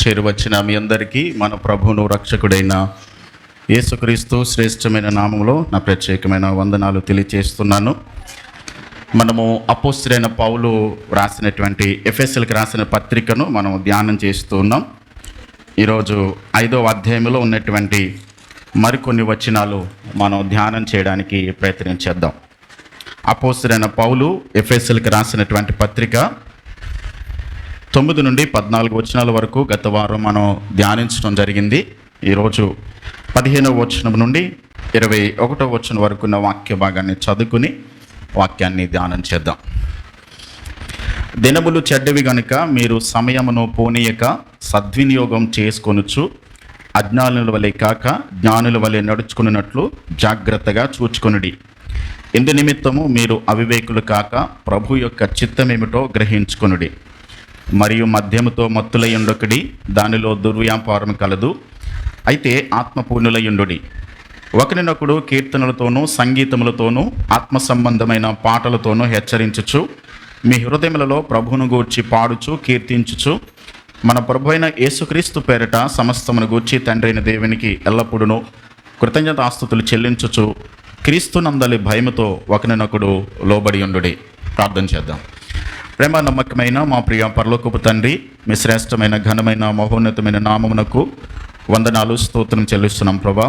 చేరువచ్చిన మీ అందరికీ మన ప్రభువును రక్షకుడైన యేసుక్రీస్తు శ్రేష్టమైన నామంలో నా ప్రత్యేకమైన వందనాలు తెలియజేస్తున్నాను. మనము అపోస్తలుడైన పౌలు రాసినటువంటి ఎఫెసీయులకు రాసిన పత్రికను మనం ధ్యానం చేస్తూ ఉన్నాం. ఈరోజు 5వ అధ్యాయంలో ఉన్నటువంటి మరికొన్ని వచనాలు మనం ధ్యానం చేయడానికి ప్రయత్నం చేద్దాం. అపోస్తలుడైన పౌలు ఎఫెసీయులకు రాసినటువంటి పత్రిక 9 నుండి 14 వచనాల వరకు గత వారం మనం ధ్యానించడం జరిగింది. ఈరోజు 15వ వచనం నుండి 21వ వచనం వరకు ఉన్న వాక్య భాగాన్ని చదువుకుని వాక్యాన్ని ధ్యానం చేద్దాం. దినములు చెడ్డవి గనుక మీరు సమయమును పోనీయక సద్వినియోగం చేసుకొనుచు అజ్ఞానుల వలె కాక జ్ఞానుల వలె నడుచుకున్నట్లు జాగ్రత్తగా చూచుకొనుడి. ఇందు నిమిత్తము మీరు అవివేకులు కాక ప్రభు యొక్క చిత్తమేమిటో గ్రహించుకొనుడి. మరియు మద్యముతో మత్తులయుండొకడి, దానిలో దుర్వ్యాపారం కలదు. అయితే ఆత్మపూర్ణులయుండుడి. ఒకరినొకడు కీర్తనలతోనూ సంగీతములతోనూ ఆత్మ సంబంధమైన పాటలతోనూ హెచ్చరించుచు మీ హృదయములలో ప్రభువును గూర్చి పాడుచు కీర్తించుచు మన ప్రభు అయిన యేసుక్రీస్తు పేరిట సమస్తమును గూర్చి తండ్రి అయిన దేవునికి ఎల్లప్పుడూ కృతజ్ఞతాస్తుతులు చెల్లించుచు క్రీస్తునందలి భయముతో ఒకరినొకడు లోబడి ఉండుడి. ప్రార్థన చేద్దాం. ప్రేమ నమ్మకమైన మా ప్రియ పరలోకపు తండ్రి, మీ శ్రేష్టమైన ఘనమైన మహోన్నతమైన నామమునకు వందనాలు స్తోత్రం చెల్లిస్తున్నాం ప్రభా.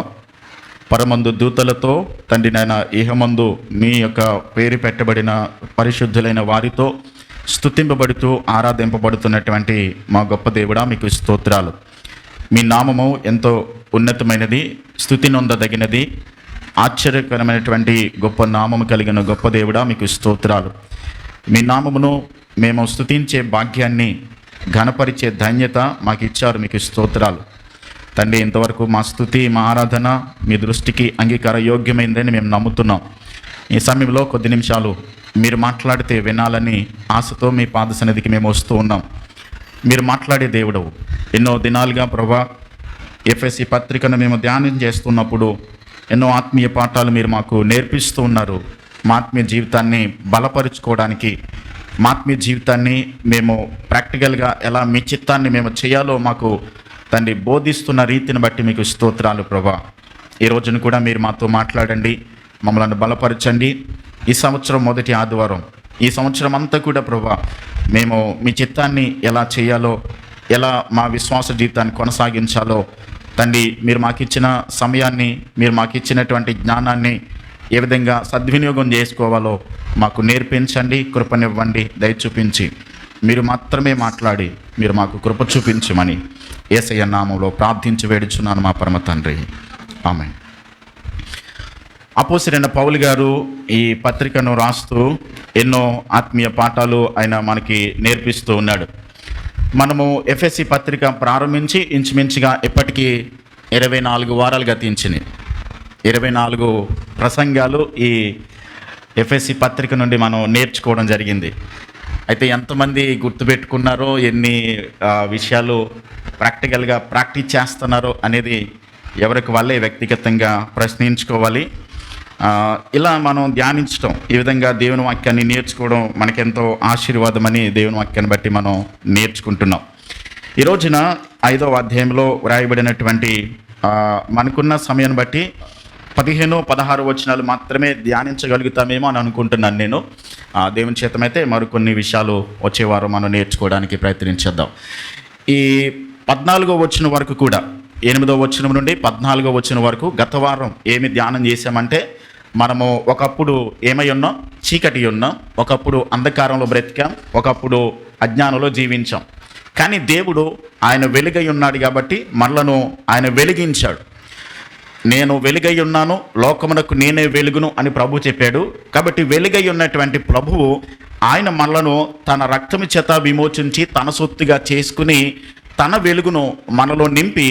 పరమందు దూతలతో తండ్రి నాయన ఇహమందు మీ యొక్క పేరు పెట్టబడిన పరిశుద్ధులైన వారితో స్తుతింపబడుతూ ఆరాధింపబడుతున్నటువంటి మా గొప్ప దేవుడా మీకు స్తోత్రాలు. మీ నామము ఎంతో ఉన్నతమైనది, స్తుతి నొందదగినది, ఆశ్చర్యకరమైనటువంటి గొప్ప నామము కలిగిన గొప్ప దేవుడా మీకు స్తోత్రాలు. మీ నామమును మేము స్తుతించే భాగ్యాన్ని ఘనపరిచే ధన్యత మాకు ఇచ్చారు, మీకు స్తోత్రాలు తండ్రి. ఇంతవరకు మా స్తుతి మా ఆరాధన మీ దృష్టికి అంగీకార యోగ్యమైందని మేము నమ్ముతున్నాం. ఈ సమయంలో కొద్ది నిమిషాలు మీరు మాట్లాడితే వినాలని ఆశతో మీ పాద సన్నిధికి మేము వస్తూ ఉన్నాం. మీరు మాట్లాడే దేవుడు. ఎన్నో దినాలుగా ప్రభా ఎఫెసీ పత్రికను మేము ధ్యానం చేస్తున్నప్పుడు ఎన్నో ఆత్మీయ పాఠాలు మీరు మాకు నేర్పిస్తూ ఉన్నారు. మా ఆత్మీయ జీవితాన్ని బలపరుచుకోవడానికి, మా ఆత్మీయ జీవితాన్ని మేము ప్రాక్టికల్గా ఎలా మీ చిత్తాన్ని మేము చేయాలో మాకు తండ్రి బోధిస్తున్న రీతిని బట్టి మీకు స్తోత్రాలు ప్రభా. ఈ రోజును కూడా మీరు మాతో మాట్లాడండి, మమ్మల్ని బలపరచండి. ఈ సంవత్సరం మొదటి ఆదివారం, ఈ సంవత్సరం అంతా కూడా ప్రభా మేము మీ చిత్తాన్ని ఎలా చేయాలో, ఎలా మా విశ్వాస జీవితాన్ని కొనసాగించాలో తండ్రి మీరు మాకు ఇచ్చిన సమయాన్ని, మీరు మాకు ఇచ్చినటువంటి జ్ఞానాన్ని ఏ విధంగా సద్వినియోగం చేసుకోవాలో మాకు నేర్పించండి, కృపనివ్వండి, దయ చూపించి మీరు మాత్రమే మాట్లాడి మీరు మాకు కృప చూపించమని యేసయ్య నామములో ప్రార్థించి వేడుచున్నాను మా పరమ తండ్రి, ఆమేన్. అపోస్తలుడైన పౌలు గారు ఈ పత్రికను రాస్తూ ఎన్నో ఆత్మీయ పాఠాలు ఆయన మనకి నేర్పిస్తూ ఉన్నాడు. మనము ఎఫెసీ పత్రిక ప్రారంభించి ఇంచుమించుగా ఇప్పటికీ 24 వారాలు గతించినాయి. 24 ప్రసంగాలు ఈ ఎఫెసీ పత్రిక నుండి మనం నేర్చుకోవడం జరిగింది. అయితే ఎంతమంది గుర్తుపెట్టుకున్నారో, ఎన్ని విషయాలు ప్రాక్టికల్గా ప్రాక్టీస్ చేస్తున్నారో అనేది ఎవరికి వాళ్ళే వ్యక్తిగతంగా ప్రశ్నించుకోవాలి. ఇలా మనం ధ్యానించడం, ఈ విధంగా దేవుని వాక్యాన్ని నేర్చుకోవడం మనకెంతో ఆశీర్వాదమని దేవుని వాక్యాన్ని బట్టి మనం నేర్చుకుంటున్నాం. ఈ రోజున 5వ అధ్యాయంలో వ్రాయబడినటువంటి మనకున్న సమయాన్ని బట్టి 15-16 వచనాలు మాత్రమే ధ్యానించగలుగుతామేమో అని అనుకుంటున్నాను నేను. దేవుని చేతమైతే మరికొన్ని విషయాలు వచ్చేవారు మనం నేర్చుకోవడానికి ప్రయత్నించేద్దాం. ఈ 14వ వచనం వరకు కూడా, 8వ వచనం నుండి 14వ వచనం వరకు గత వారం ఏమి ధ్యానం చేశామంటే, మనము ఒకప్పుడు ఏమై ఉన్నాం? చీకటి ఉన్నాం. ఒకప్పుడు అంధకారంలో బ్రతికాం, ఒకప్పుడు అజ్ఞానంలో జీవించాం. కానీ దేవుడు ఆయన వెలుగై ఉన్నాడు కాబట్టి మనలను ఆయన వెలిగించాడు. నేను వెలుగై ఉన్నాను, లోకమునకు నేనే వెలుగును అని ప్రభు చెప్పాడు. కాబట్టి వెలుగై ఉన్నటువంటి ప్రభువు ఆయన మనలను తన రక్తము చేత విమోచించి తన సొత్తుగా చేసుకుని తన వెలుగును మనలో నింపి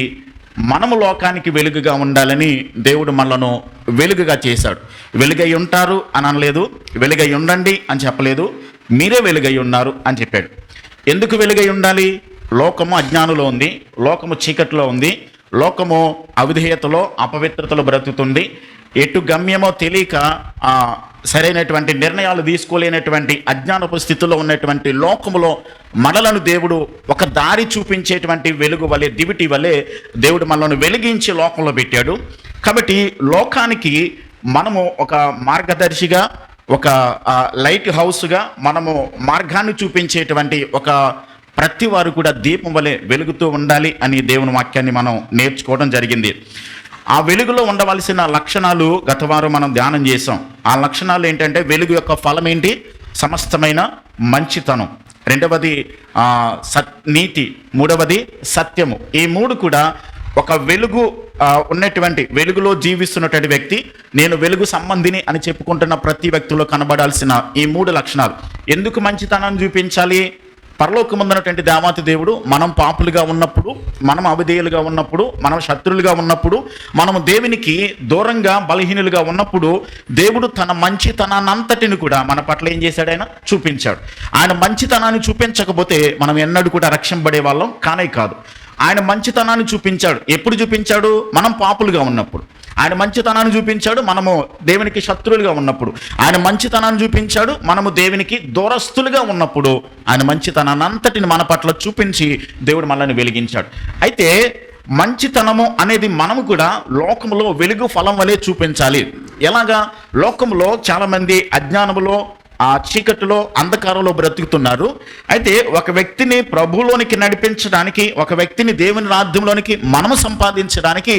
మనము లోకానికి వెలుగుగా ఉండాలని దేవుడు మనలను వెలుగుగా చేశాడు. వెలుగై ఉంటారు అని అనలేదు, వెలుగై ఉండండి అని చెప్పలేదు, మీరే వెలుగై ఉన్నారు అని చెప్పాడు. ఎందుకు వెలుగై ఉండాలి? లోకము అజ్ఞానంలో ఉంది, లోకము చీకటిలో ఉంది, లోకము అవిధేయతలో అపవిత్రతలో బ్రతుకుతుంది. ఎటు గమ్యమో తెలియక సరైనటువంటి నిర్ణయాలు తీసుకోలేనటువంటి అజ్ఞానపు స్థితిలో ఉన్నటువంటి లోకములో మనలను దేవుడు ఒక దారి చూపించేటువంటి వెలుగు వలె, దివిటి వలె దేవుడు మనల్ని వెలిగించి లోకంలో పెట్టాడు. కాబట్టి లోకానికి మనము ఒక మార్గదర్శిగా, ఒక లైట్ హౌస్గా మనము మార్గాన్ని చూపించేటువంటి ఒక ప్రతి వారు కూడా దీపం వలె వెలుగుతూ ఉండాలి అని దేవుని వాక్యాన్ని మనం నేర్చుకోవడం జరిగింది. ఆ వెలుగులో ఉండవలసిన లక్షణాలు గత వారం మనం ధ్యానం చేసాం. ఆ లక్షణాలు ఏంటంటే, వెలుగు యొక్క ఫలం ఏంటి? సమస్తమైన మంచితనం, రెండవది నీతి, మూడవది సత్యము. ఈ మూడు కూడా ఒక వెలుగు ఉన్నటువంటి, వెలుగులో జీవిస్తున్నటువంటి వ్యక్తి, నేను వెలుగు సంబంధిని అని చెప్పుకుంటున్న ప్రతి వ్యక్తిలో కనబడాల్సిన ఈ మూడు లక్షణాలు. ఎందుకు మంచితనాన్ని చూపించాలి? పరలోకమున్నటువంటి దేవాతి దేవుడు మనం పాపులుగా ఉన్నప్పుడు, మనం అవిధేయులుగా ఉన్నప్పుడు, మనం శత్రులుగా ఉన్నప్పుడు, మనము దేవునికి దూరంగా బలహీనులుగా ఉన్నప్పుడు దేవుడు తన మంచితనాన్నంతటిని కూడా మన పట్ల ఏం చేశాడు? ఆయన చూపించాడు. ఆయన మంచితనాన్ని చూపించకపోతే మనం ఎన్నడూ కూడా రక్షింపబడే వాళ్ళం కానే కాదు. ఆయన మంచితనాన్ని చూపించాడు. ఎప్పుడు చూపించాడు? మనం పాపులుగా ఉన్నప్పుడు. ఆయన మంచితనాన్ని చూపించాడు మనము దేవునికి శత్రువులుగా ఉన్నప్పుడు. ఆయన మంచితనాన్ని చూపించాడు మనము దేవునికి దూరస్తులుగా ఉన్నప్పుడు. ఆయన మంచితనాన్ని అంతటిని మన పట్ల చూపించి దేవుడు మనల్ని వెలిగించాడు. అయితే మంచితనము అనేది మనము కూడా లోకములో వెలుగు ఫలం వలె చూపించాలి. ఎలాగా? లోకములో చాలామంది అజ్ఞానములో, ఆ చీకటిలో, అంధకారంలో బ్రతుకుతున్నారు. అయితే ఒక వ్యక్తిని ప్రభువులోనికి నడిపించడానికి, ఒక వ్యక్తిని దేవుని రాజ్యంలోనికి మనము సంపాదించడానికి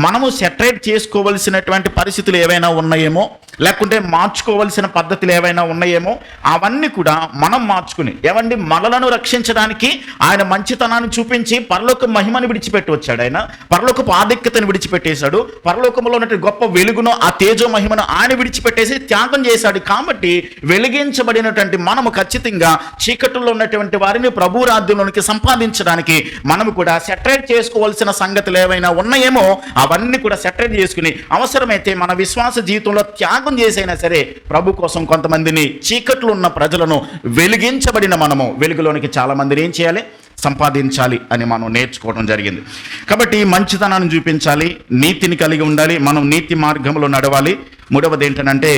మనము సెటరేట్ చేసుకోవలసినటువంటి పరిస్థితులు ఏవైనా ఉన్నాయేమో, లేకుంటే మార్చుకోవలసిన పద్ధతులు ఏవైనా ఉన్నాయేమో, అవన్నీ కూడా మనం మార్చుకుని, ఏమండి, మనలను రక్షించడానికి ఆయన మంచితనాన్ని చూపించి పరలోక మహిమను విడిచిపెట్టి వచ్చాడు. ఆయన పరలోకపు ఆధిక్యతను విడిచిపెట్టేశాడు. పరలోకంలో ఉన్నటువంటి గొప్ప వెలుగును, ఆ తేజో మహిమను ఆయన విడిచిపెట్టేసి త్యాగం చేశాడు. కాబట్టి వెలిగించబడినటువంటి మనము ఖచ్చితంగా చీకటిలో ఉన్నటువంటి వారిని ప్రభు రాజ్యంలోనికి సంపాదించడానికి మనము కూడా సెటరేట్ చేసుకోవాల్సిన సంగతులు ఏవైనా ఉన్నాయేమో అవన్నీ కూడా సెటరేట్ చేసుకుని, అవసరమైతే మన విశ్వాస జీవితంలో త్యాగం చేసైనా సరే ప్రభు కోసం కొంతమందిని, చీకట్లో ఉన్న ప్రజలను వెలిగించబడిన మనము వెలుగులోనికి చాలా మందిని ఏం చేయాలి? సంపాదించాలి అని మనం నేర్చుకోవడం జరిగింది. కాబట్టి మంచితనాన్ని చూపించాలి, నీతిని కలిగి ఉండాలి, మనం నీతి మార్గంలో నడవాలి. మూడవది ఏంటంటే,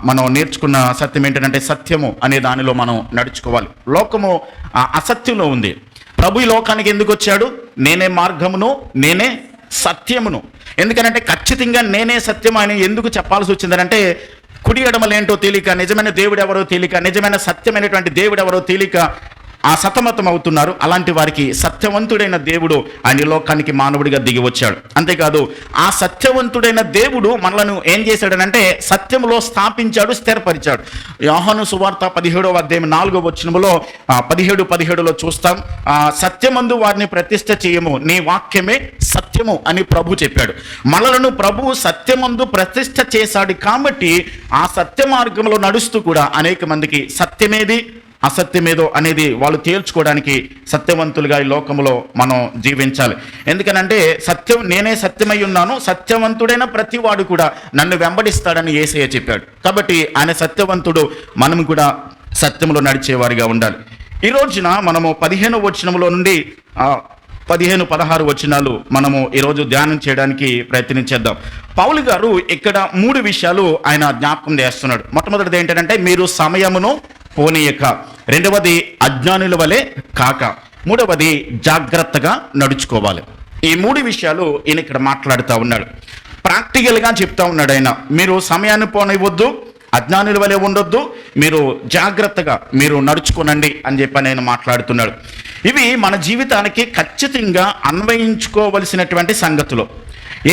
మనం నేర్చుకున్న సత్యం ఏంటంటే సత్యము అనే దానిలో మనం నడుచుకోవాలి. లోకము అసత్యంలో ఉంది. ప్రభు ఈ లోకానికి ఎందుకు వచ్చాడు? నేనే మార్గమును, నేనే సత్యమును. ఎందుకనంటే ఖచ్చితంగా నేనే సత్యం అని ఎందుకు చెప్పాల్సి వచ్చిందంటే, కుడి ఎడమలేంటో తెలియక, నిజమైన దేవుడు ఎవరో తెలియక, నిజమైన సత్యమైనటువంటి దేవుడు ఎవరో తెలియక సతమతం అవుతున్నారు. అలాంటి వారికి సత్యవంతుడైన దేవుడు ఆయన లోకానికి మానవుడిగా దిగి వచ్చాడు. అంతేకాదు, ఆ సత్యవంతుడైన దేవుడు మనలను ఏం చేశాడనంటే సత్యములో స్థాపించాడు, స్థిరపరిచాడు. యోహాను సువార్త 17వ అధ్యాయం 4వ వచనములో 17:17లో చూస్తాం, సత్యమందు వారిని ప్రతిష్ఠ చేయము, నీ వాక్యమే సత్యము అని ప్రభు చెప్పాడు. మనలను ప్రభు సత్యమందు ప్రతిష్ఠ చేశాడు. కాబట్టి ఆ సత్య మార్గంలో నడుస్తూ కూడా అనేక మందికి సత్యమేది, అసత్యమేదో అనేది వాళ్ళు తేల్చుకోవడానికి సత్యవంతులుగా ఈ లోకంలో మనం జీవించాలి. ఎందుకనంటే సత్యం, నేనే సత్యమై ఉన్నాను, సత్యవంతుడైన ప్రతి వాడు కూడా నన్ను వెంబడిస్తాడని యేసయ్య చెప్పాడు. కాబట్టి ఆయన సత్యవంతుడు, మనం కూడా సత్యంలో నడిచేవారిగా ఉండాలి. ఈ రోజున మనము 15వ వచనంలో నుండి 15-16 వచనాలు మనము ఈరోజు ధ్యానం చేయడానికి ప్రయత్నించేద్దాం. పౌలు గారు ఇక్కడ 3 విషయాలు ఆయన జ్ఞాపకం చేస్తున్నాడు. మొట్టమొదటిది ఏంటంటే, మీరు సమయమును పోనీయక, రెండవది అజ్ఞానుల వలె కాక, మూడవది జాగ్రత్తగా నడుచుకోవాలి. ఈ 3 విషయాలు ఈయన ఇక్కడ మాట్లాడుతూ ఉన్నాడు. ప్రాక్టికల్గా చెప్తా ఉన్నాడు ఆయన. మీరు సమయాన్ని పోనివ్వద్దు, అజ్ఞానుల వలె ఉండొద్దు, మీరు జాగ్రత్తగా మీరు నడుచుకోనండి అని చెప్పి నేను మాట్లాడుతున్నాడు. ఇవి మన జీవితానికి ఖచ్చితంగా అన్వయించుకోవలసినటువంటి సంగతులు.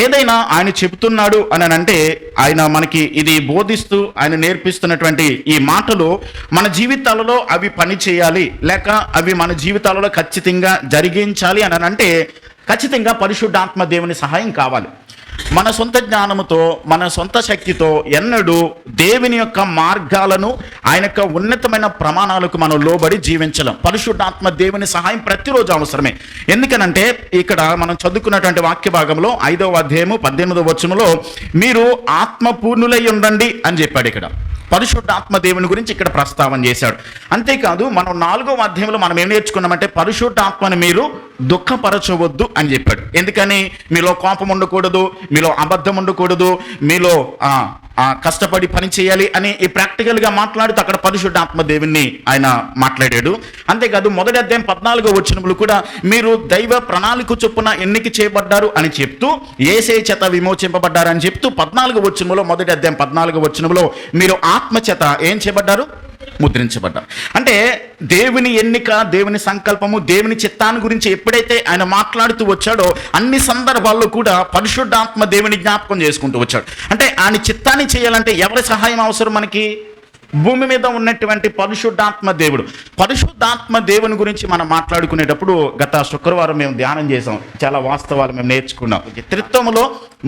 ఏదైనా ఆయన చెబుతున్నాడు అని అంటే, ఆయన మనకి ఇది బోధిస్తూ ఆయన నేర్పిస్తున్నటువంటి ఈ మాటలు మన జీవితాలలో అవి పని చేయాలి, లేక అవి మన జీవితాలలో ఖచ్చితంగా జరిగించాలి అని అంటే ఖచ్చితంగా పరిశుద్ధాత్మ దేవుని సహాయం కావాలి. మన సొంత జ్ఞానముతో, మన సొంత శక్తితో ఎన్నడూ దేవుని యొక్క మార్గాలను, ఆయన యొక్క ఉన్నతమైన ప్రమాణాలకు మనం లోబడి జీవించలేం. పరిశుద్ధాత్మ దేవుని సహాయం ప్రతిరోజు అవసరమే. ఎందుకనంటే ఇక్కడ మనం చదువుకున్నటువంటి వాక్య భాగంలో 5వ అధ్యాయము 18వ వచనంలో మీరు ఆత్మపూర్ణులై ఉండండి అని చెప్పాడు. ఇక్కడ పరిశుద్ధాత్మ దేవుని గురించి ఇక్కడ ప్రస్తావన చేశాడు. అంతేకాదు, మనం 4వ అధ్యాయంలో మనం ఏం నేర్చుకున్నామంటే పరిశుద్ధాత్మని మీరు దుఃఖపరచవద్దు అని చెప్పాడు. ఎందుకని? మీలో కోపం ఉండకూడదు, మీలో అబద్ధం ఉండకూడదు, మీలో కష్టపడి పని చేయాలి అని ఈ ప్రాక్టికల్గా మాట్లాడుతూ అక్కడ పరిశుద్ధాత్మ దేవుణ్ణి ఆయన మాట్లాడాడు. అంతేకాదు మొదటి అధ్యాయం 14వ వచనములు కూడా మీరు దైవ ప్రణాళిక చొప్పున ఎన్నిక చేయబడ్డారు అని చెప్తూ యేసయ్య చేత విమోచింపబడ్డారని చెప్తూ 14వ వచనములో మొదటి అధ్యాయం 14వ వచనములో మీరు ఆత్మ చేత ఏం చేయబడ్డారు? ముద్రించబడ్డారు. అంటే దేవుని ఎన్నిక, దేవుని సంకల్పము, దేవుని చిత్తాన్ని గురించి ఎప్పుడైతే ఆయన మాట్లాడుతూ వచ్చాడో అన్ని సందర్భాల్లో కూడా పరిశుద్ధాత్మ దేవుని జ్ఞాపకం చేసుకుంటూ వచ్చాడు. అంటే ఆయన చిత్తాన్ని చేయాలంటే ఎవరి సహాయం అవసరం మనకి? భూమి మీద ఉన్నటువంటి పరిశుద్ధాత్మ దేవుడు. పరిశుద్ధాత్మ దేవుని గురించి మనం మాట్లాడుకునేటప్పుడు గత శుక్రవారం మేము ధ్యానం చేసాం. చాలా వాస్తవాలు మేము నేర్చుకున్నాం. త్రిత్వములో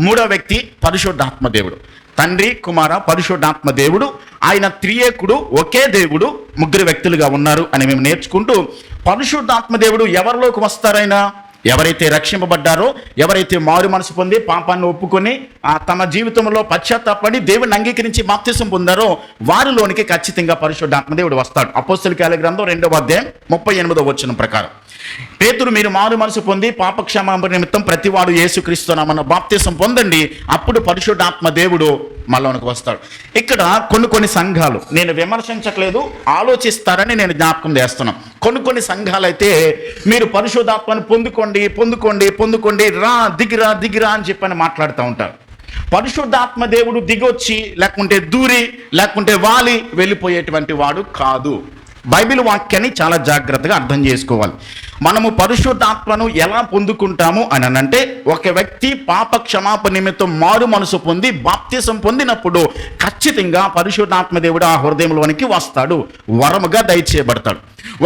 3వ వ్యక్తి పరిశుద్ధాత్మ దేవుడు. తండ్రి, కుమార, పరిశుద్ధాత్మ దేవుడు. ఆయన త్రియేకుడు, ఒకే దేవుడు, 3 వ్యక్తులుగా ఉన్నారు అని మేము నేర్చుకుంటూ పరిశుద్ధాత్మ దేవుడు ఎవరిలోకి వస్తారైనా ఎవరైతే రక్షింపబడ్డారో, ఎవరైతే మారు మనసు పొంది పాపాన్ని ఒప్పుకొని తమ జీవితంలో పశ్చాత్తాపడి దేవుని అంగీకరించి బాప్తిసం పొందారో వారిలోనికి ఖచ్చితంగా పరిశుద్ధాత్మ దేవుడు వస్తాడు. అపోస్తలుల కార్యాల గ్రంథం 2వ అధ్యాయం 38వ వచనం ప్రకారం పేతురు మీరు మారు మనసు పొంది పాపక్షమాపణ నిమిత్తం ప్రతివాడు యేసుక్రీస్తు నామమున బాప్తిసం పొందండి, అప్పుడు పరిశుద్ధాత్మ దేవుడు మనలోనికి వస్తాడు. ఇక్కడ కొన్ని సంఘాలు, నేను విమర్శించట్లేదు, ఆలోచిస్తారని నేను జ్ఞాపకం చేస్తున్నాను. కొన్ని సంఘాలు అయితే మీరు పరిశుద్ధాత్మను పొందుకోండి రా దిగిరా అని చెప్పని మాట్లాడుతూ ఉంటారు. పరిశుద్ధాత్మ దేవుడు దిగొచ్చి లేకుంటే దూరి లేకుంటే వాలి వెళ్ళిపోయేటువంటి వాడు కాదు. బైబిల్ వాక్యాన్ని చాలా జాగ్రత్తగా అర్థం చేసుకోవాలి. మనము పరిశుద్ధాత్మను ఎలా పొందుకుంటాము అని అంటే, ఒక వ్యక్తి పాప క్షమాపణ నిమిత్తం మారు మనసు పొంది బాప్తిసం పొందినప్పుడు ఖచ్చితంగా పరిశుద్ధాత్మ దేవుడు ఆ హృదయంలోనికి వస్తాడు, వరముగా దయచేయబడతాడు.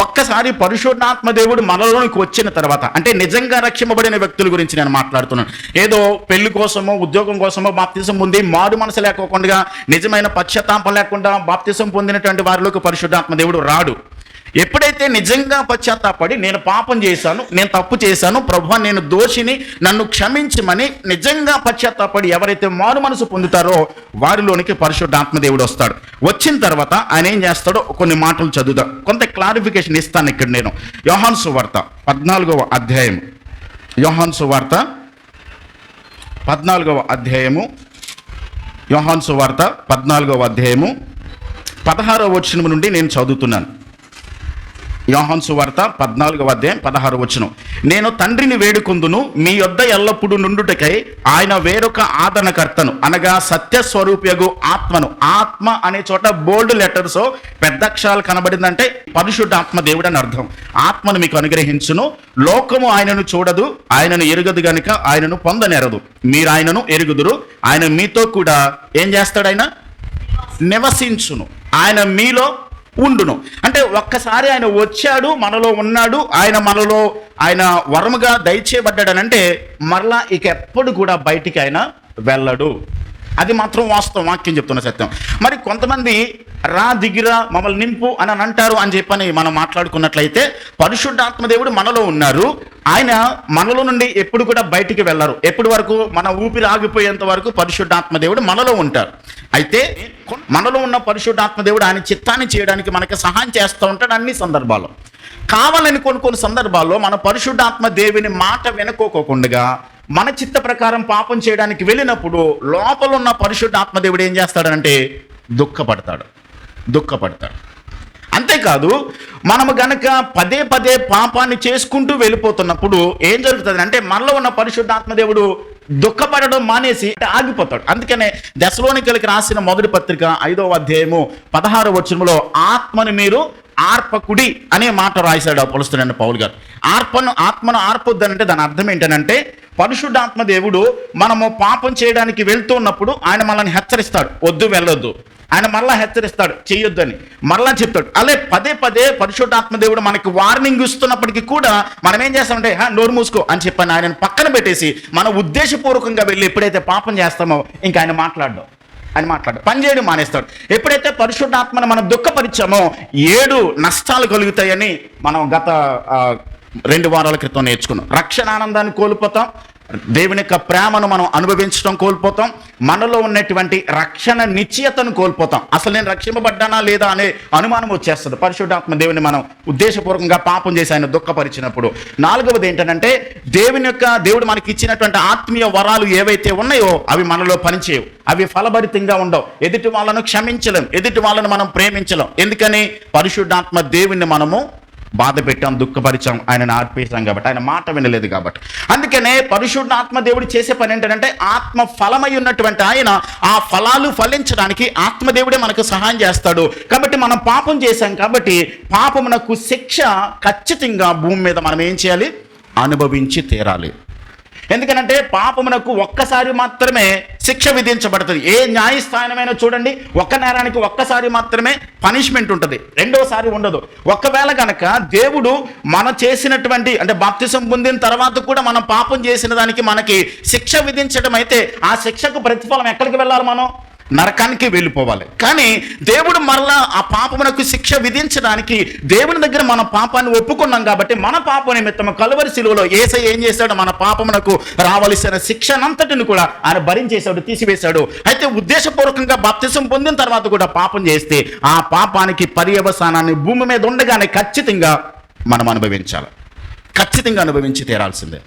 ఒక్కసారి పరిశుద్ధాత్మ దేవుడు మనలోనికి వచ్చిన తర్వాత, అంటే నిజంగా రక్షింపబడిన వ్యక్తుల గురించి నేను మాట్లాడుతున్నాను. ఏదో పెళ్లి కోసమో ఉద్యోగం కోసమో బాప్తిసం పొంది మారు మనసు లేకోకుండా నిజమైన పశ్చాత్తాపం లేకుండా బాప్తిసం పొందినటువంటి వారిలోకి పరిశుద్ధాత్మ దేవుడు రాడు. ఎప్పుడైతే నిజంగా పశ్చాత్తాపడి నేను పాపం చేశాను, నేను తప్పు చేశాను ప్రభువా, నేను దోషిని, నన్ను క్షమించమని నిజంగా పశ్చాత్తాపడి ఎవరైతే మారు మనసు పొందుతారో వారిలోనికి పరిశుద్ధాత్మ దేవుడు వస్తాడు. వచ్చిన తర్వాత ఆయన ఏం చేస్తాడో కొన్ని మాటలు చదువుదాం, కొంత క్లారిఫికేషన్ ఇస్తాను. ఇక్కడ నేను యోహాను సువార్త 14వ అధ్యాయం, యోహాను సువార్త 14వ అధ్యాయము, యోహాను సువార్త 14వ అధ్యాయము 16వ వచనం నుండి నేను చదువుతున్నాను. యోహాను సువార్త 14వ అధ్యాయం 16వ వచనం. నేను తండ్రిని వేడుకొందును, మీ యొద్ద ఎల్లప్పుడూ నుండుటకై ఆయన వేరొక ఆదరణకర్తను అనగా సత్యస్వరూపియగు ఆత్మను. ఆత్మ అనే చోట బోల్డ్ లెటర్స్ పెద్ద అక్షరాలు కనబడిందంటే పరిశుద్ధాత్మ దేవుడు అని అర్థం. ఆత్మను మీకు అనుగ్రహించును, లోకము ఆయనను చూడదు, ఆయనను ఎరుగదు గనుక ఆయనను పొందనేరదు. మీరు ఆయనను ఎరుగుదురు, ఆయన మీతో కూడా ఏం చేస్తాడు? ఆయన నివసించును, ఆయన మీలో ఉండును. అంటే ఒక్కసారి ఆయన వచ్చాడు, మనలో ఉన్నాడు, ఆయన వరముగా దయచేయబడ్డాడనంటే మరలా ఇక ఎప్పుడు కూడా బయటికి ఆయన వెళ్ళడు. అది మాత్రం వాస్తవం, వాక్యం చెప్తున్న సత్యం. మరి కొంతమంది రా దిగిరా మమ్మల్ని నింపు అని అంటారు అని చెప్పని మనం మాట్లాడుకున్నట్లయితే, పరిశుద్ధాత్మ దేవుడు మనలో ఉన్నారు, ఆయన మనలో నుండి ఎప్పుడు కూడా బయటికి వెళ్ళరు. ఎప్పటి వరకు? మన ఊపిరి ఆగిపోయేంత వరకు పరిశుద్ధాత్మ దేవుడు మనలో ఉంటారు. అయితే మనలో ఉన్న పరిశుద్ధాత్మ దేవుడు ఆయన చిత్తాన్ని చేయడానికి మనకి సహాయం చేస్తూ ఉంటాడు అన్ని సందర్భాల్లో. కావాలని కొన్ని సందర్భాల్లో మన పరిశుద్ధాత్మ దేవుని మాట వినుకోకుండా మన చిత్త ప్రకారం పాపం చేయడానికి వెళ్ళినప్పుడు లోపల ఉన్న పరిశుద్ధాత్మ దేవుడు ఏం చేస్తాడంటే దుఃఖపడతాడు. అంతేకాదు, మనము గనక పదే పాపాన్ని చేసుకుంటూ వెళ్ళిపోతున్నప్పుడు ఏం జరుగుతుంది అంటే మనలో ఉన్న పరిశుద్ధాత్మ దేవుడు దుఃఖపడడం మానేసి ఆగిపోతాడు. అందుకనే దెసలోనికీయులకు రాసిన మొదటి పత్రిక 5వ అధ్యాయము 16వ వచనంలో ఆత్మను మీరు ఆర్పకుడి అనే మాట రాశాడు అపోస్తలుడైన పౌలు గారు. ఆత్మను ఆర్పొద్దనంటే దాని అర్థం ఏంటనంటే, పరిశుద్ధాత్మ దేవుడు మనము పాపం చేయడానికి వెళ్తున్నప్పుడు ఆయన మనల్ని హెచ్చరిస్తాడు, వద్దు వెళ్ళొద్దు. ఆయన మరలా హెచ్చరిస్తాడు, చెయ్యొద్దని, మరలా చెప్తాడు. అలా పదే పరిశుద్ధాత్మ దేవుడు మనకి వార్నింగ్ ఇస్తున్నప్పటికీ కూడా మనం ఏం చేస్తామంటే నోరు మూసుకో అని చెప్పని ఆయనను పక్కన పెట్టేసి మన ఉద్దేశపూర్వకంగా వెళ్ళి ఎప్పుడైతే పాపం చేస్తామో ఇంకా ఆయన మాట్లాడడం పని చేయడం మానేస్తాడు. ఎప్పుడైతే పరిశుద్ధాత్మను మనం దుఃఖపరిచామో 7 నష్టాలు కలుగుతాయని మనం గత 2 వారాల క్రితం నేర్చుకున్నాం. రక్షణ ఆనందాన్ని కోల్పోతాం, దేవుని యొక్క ప్రేమను మనం అనుభవించడం కోల్పోతాం. మనలో ఉన్నటువంటి రక్షణ నిశ్చయతను కోల్పోతాం. అసలు నేను రక్షింపబడ్డానా లేదా అనే అనుమానం వచ్చేస్తుంది. పరిశుద్ధాత్మ దేవుని మనం ఉద్దేశపూర్వకంగా పాపం చేసి ఆయన దుఃఖపరిచినప్పుడు. నాలుగవది ఏంటంటే దేవుడు మనకి ఇచ్చినటువంటి ఆత్మీయ వరాలు ఏవైతే ఉన్నాయో అవి మనలో పనిచేయవు, అవి ఫలభరితంగా ఉండవు. ఎదుటి వాళ్ళను క్షమించలేం, ఎదుటి వాళ్ళను మనం ప్రేమించలేం. ఎందుకని? పరిశుద్ధాత్మ దేవుని మనము బాధ పెట్టాం, దుఃఖపరిచాం, ఆయనను ఆర్పేశాం కాబట్టి, ఆయన మాట వినలేదు కాబట్టి. అందుకనే పరిశుద్ధాత్మ దేవుడు చేసే పని ఏంటంటే ఆత్మ ఫలమై ఉన్నటువంటి ఆయన ఆ ఫలాలు ఫలించడానికి ఆత్మదేవుడే మనకు సహాయం చేస్తాడు. కాబట్టి మనం పాపం చేశాం కాబట్టి పాపమునకు శిక్ష ఖచ్చితంగా భూమి మీద మనం ఏం చేయాలి? అనుభవించి తీరాలి. ఎందుకనంటే పాపమునకు ఒక్కసారి మాత్రమే శిక్ష విధించబడుతుంది. ఏ న్యాయస్థానమైనా చూడండి, ఒక్క నేరానికి ఒక్కసారి మాత్రమే పనిష్మెంట్ ఉంటుంది, రెండోసారి ఉండదు. ఒకవేళ కనుక దేవుడు మన చేసినటువంటి అంటే బాప్తిసం పొందిన తర్వాత కూడా మనం పాపం చేసిన దానికి మనకి శిక్ష విధించడం అయితే ఆ శిక్షకు ప్రతిఫలం ఎక్కడికి వెళ్ళాలి? మనం నరకానికి వెళ్ళిపోవాలి. కానీ దేవుడు మరలా ఆ పాపమునకు శిక్ష విధించడానికి దేవుని దగ్గర మన పాపాన్ని ఒప్పుకున్నాం కాబట్టి మన పాప నిమిత్తం కలువరి శిలువలో యేసయ్య ఏం చేశాడు? మన పాపమునకు రావలసిన శిక్షనంతటిని కూడా ఆయన భరించేశాడు, తీసివేశాడు. అయితే ఉద్దేశపూర్వకంగా బాప్తిసం పొందిన తర్వాత కూడా పాపం చేస్తే ఆ పాపానికి పర్యవసానాన్ని భూమి మీద ఉండగానే ఖచ్చితంగా మనం అనుభవించాలి, ఖచ్చితంగా అనుభవించి తీరాల్సిందే.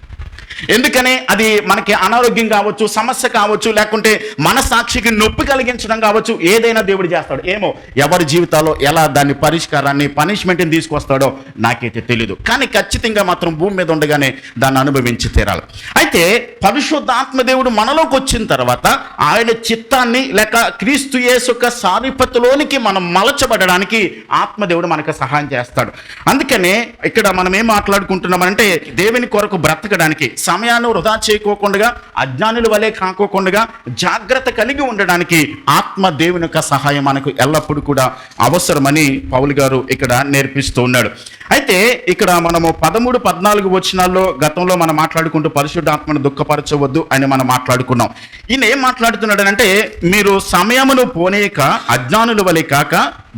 ఎందుకని? అది మనకి అనారోగ్యం కావచ్చు, సమస్య కావచ్చు, లేకుంటే మనసాక్షికి నొప్పి కలిగించడం కావచ్చు, ఏదైనా దేవుడు చేస్తాడు. ఏమో ఎవరి జీవితాల్లో ఎలా దాన్ని పరిష్కారాన్ని పనిష్మెంట్ని తీసుకొస్తాడో నాకైతే తెలీదు. కానీ ఖచ్చితంగా మాత్రం భూమి మీద ఉండగానే దాన్ని అనుభవించి తీరాలి. అయితే పరిశుద్ధాత్మ దేవుడు మనలోకి వచ్చిన తర్వాత ఆయన చిత్తాన్ని లేక క్రీస్తు యేసు యొక్క సారూప్యతలోనికి మనం మలచబడడానికి ఆత్మదేవుడు మనకు సహాయం చేస్తాడు. అందుకనే ఇక్కడ మనం ఏం మాట్లాడుకుంటున్నామంటే దేవుని కొరకు బ్రతకడానికి, సమయాన్ని వృధా చేయకోకుండా, అజ్ఞానుల వలె కాకోకుండా జాగ్రత్త కలిగి ఉండడానికి ఆత్మ దేవుని యొక్క సహాయం మనకు ఎల్లప్పుడూ కూడా అవసరమని పౌలు గారు ఇక్కడ నేర్పిస్తూ ఉన్నాడు. అయితే ఇక్కడ మనము 13, 14 వచనాల్లో గతంలో మనం మాట్లాడుకుంటూ పరిశుద్ధాత్మను దుఃఖపరచవద్దు అని మనం మాట్లాడుకున్నాం. ఈయన ఏం మాట్లాడుతున్నాడనంటే మీరు సమయమును పోనీయక అజ్ఞానుల వలె కాక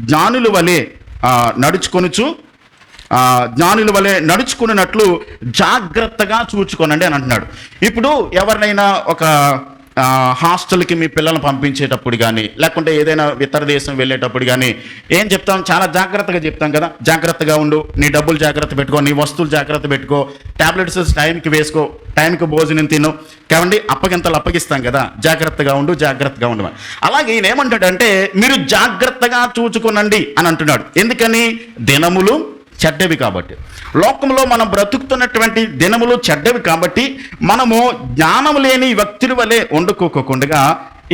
జ్ఞానుల వలె నడుచుకొనుచు జ్ఞానుల వలె నడుచుకున్నట్లు జాగ్రత్తగా చూచుకోనండి అని అంటున్నాడు. ఇప్పుడు ఎవరినైనా ఒక హాస్టల్కి మీ పిల్లల్ని పంపించేటప్పుడు కానీ, లేకుంటే ఏదైనా ఇతర దేశం వెళ్ళేటప్పుడు కానీ ఏం చెప్తాం? చాలా జాగ్రత్తగా చెప్తాం కదా, జాగ్రత్తగా ఉండు, నీ డబ్బులు జాగ్రత్త పెట్టుకో, నీ వస్తువులు జాగ్రత్త పెట్టుకో, టాబ్లెట్స్ టైంకి వేసుకో, టైంకి భోజనం తిను, కావండి అప్పగింతలు అప్పగిస్తాం కదా, జాగ్రత్తగా ఉండు, జాగ్రత్తగా ఉండు. అలాగే ఈయన ఏమంటాడంటే మీరు జాగ్రత్తగా చూచుకోనండి అని అంటున్నాడు. ఎందుకని? దినములు చెడ్డవి కాబట్టి, లోకంలో మనం బ్రతుకుతున్నటువంటి దినములు చెడ్డవి కాబట్టి మనము జ్ఞానం లేని వ్యక్తుల వలె వండుకోకుండా